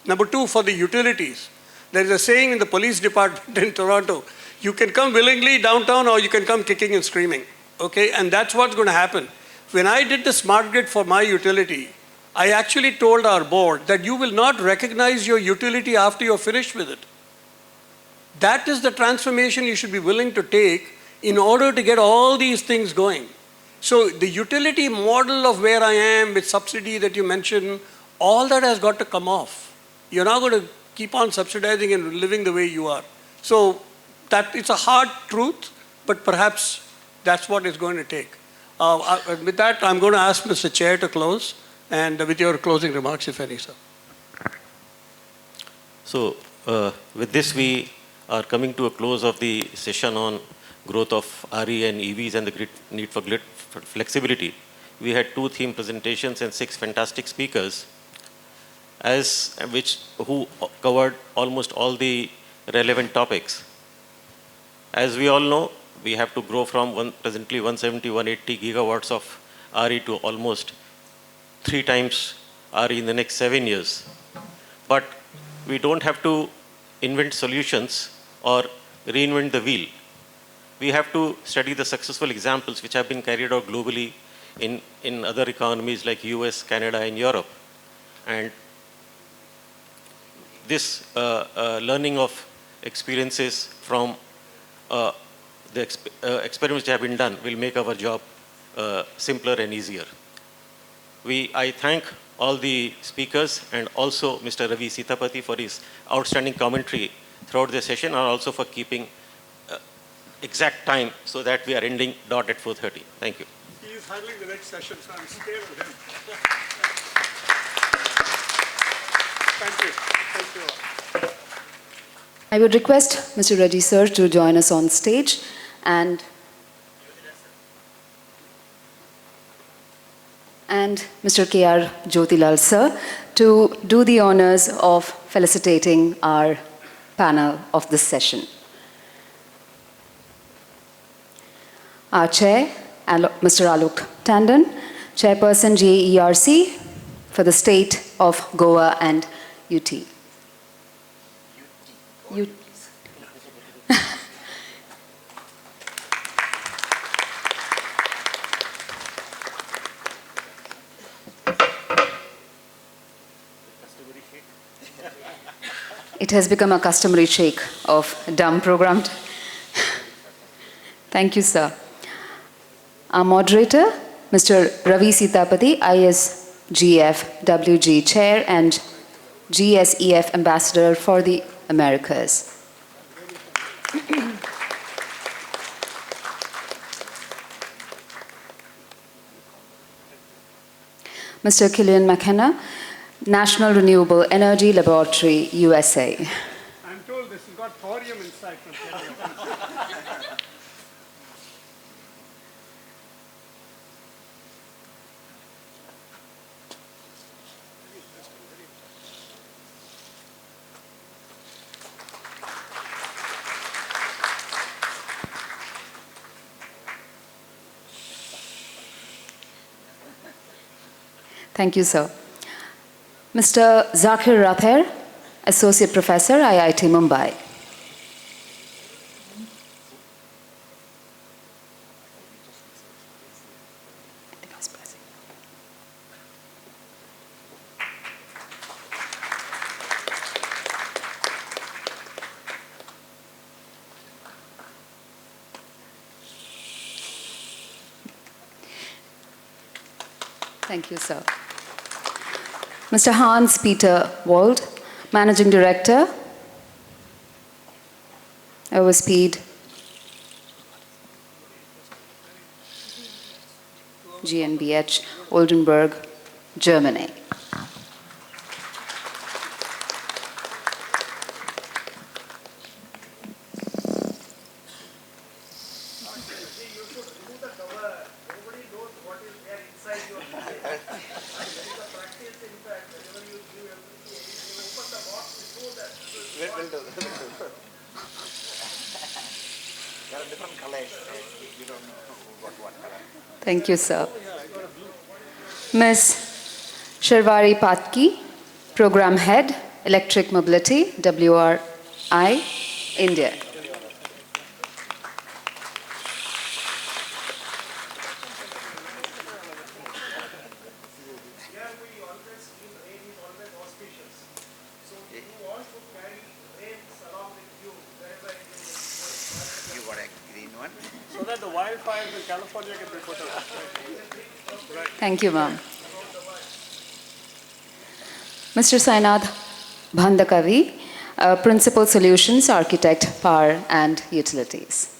Number two, for the utilities, there is a saying in the police department in Toronto, you can come willingly downtown or you can come kicking and screaming, okay? And that's what's going to happen. When I did the smart grid for my utility, I actually told our board that you will not recognize your utility after you're finished with it. That is the transformation you should be willing to take in order to get all these things going. So the utility model of where I am with subsidy that you mentioned, all that has got to come off. You're not going to keep on subsidizing and living the way you are. So that it's a hard truth, but perhaps that's what it's going to take. With that, I'm going to ask Mr. Chair to close, and with your closing remarks, if any, sir. So with this, we are coming to a close of the session on growth of RE and EVs and the need for grid flexibility. We had 2 theme presentations and 6 fantastic speakers, who covered almost all the relevant topics. As we all know, we have to grow from presently 170, 180 gigawatts of RE to almost 3 times RE in the next 7 years. But we don't have to invent solutions or reinvent the wheel. We have to study the successful examples which have been carried out globally in other economies like US, Canada, and Europe. And this learning of experiences from the experiments that have been done will make our job simpler and easier. I thank all the speakers and also Mr. Ravi Sitapati for his outstanding commentary throughout the session, and also for keeping exact time so that we are ending dot at 4:30. Thank you. He is handling the next session, so I'm scared of him. Thank you. Thank you all. I would request Mr. Reddy sir to join us on stage, and Mr. K.R. Jyotilal sir to do the honors of felicitating our panel of this session. Our chair, Mr. Alok Tandon, chairperson JERC for the state of Goa and UT. It has become a customary shake of DUM program. Thank you, sir. Our moderator, Mr. Ravi Sitapati, ISGF WG Chair and GSEF Ambassador for the Americas. Mr. Killian McKenna, National Renewable Energy Laboratory, USA. I'm told this has got thorium inside from Kerela. Thank you, sir. Mr. Zakir Rather, Associate Professor, IIT Mumbai. Thank you, sir. Mr. Hans-Peter Wald, Managing Director, Overspeed GmbH, Oldenburg, Germany. Thank you, sir. Ms. Sharvari Patki, Program Head, Electric Mobility, WRI, India. So that the wildfires in California can be put out. Right. Thank you, ma'am. Mr. Sainath Bhandakavi, Principal Solutions Architect, Power and Utilities.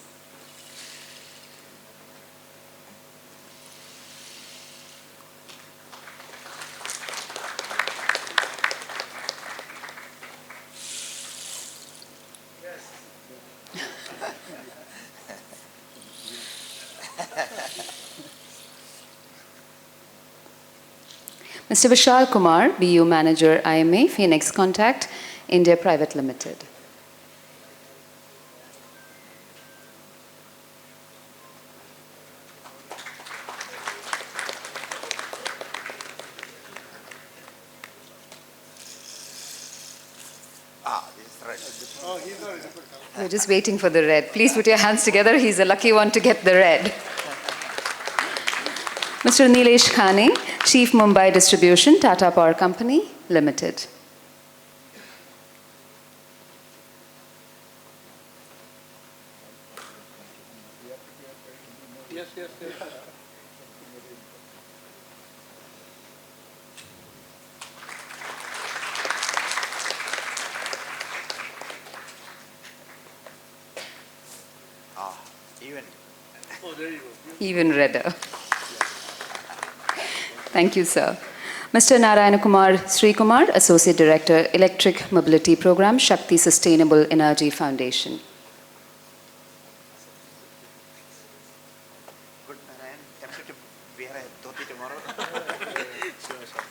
Mr. Vishal Kumar, BU Manager, IMA, Phoenix Contact, India Private Limited. Oh, he's not. We're just waiting for the red. Please put your hands together. He's the lucky one to get the red. Mr. Nilesh Khane, Chief Mumbai Distribution, Tata Power Company, Limited. Yes, yes, yes. Even. Oh, there you go. Even redder. Thank you, sir. Mr. Narayana Kumar Sri Kumar, Associate Director, Electric Mobility Program, Shakti Sustainable Energy Foundation. Good, Narayan. Tempted to wear a dhoti tomorrow. Sure, sure.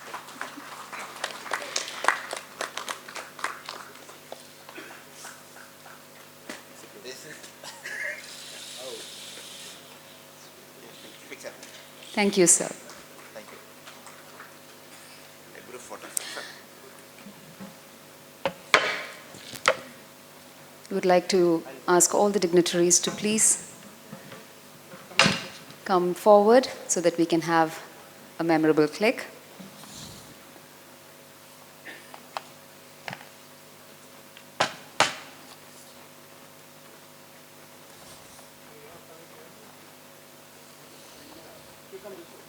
This is. Oh. Fix it. Thank you, sir. Thank you. A group photo. I would like to ask all the dignitaries to please come forward so that we can have a memorable click. You come this way.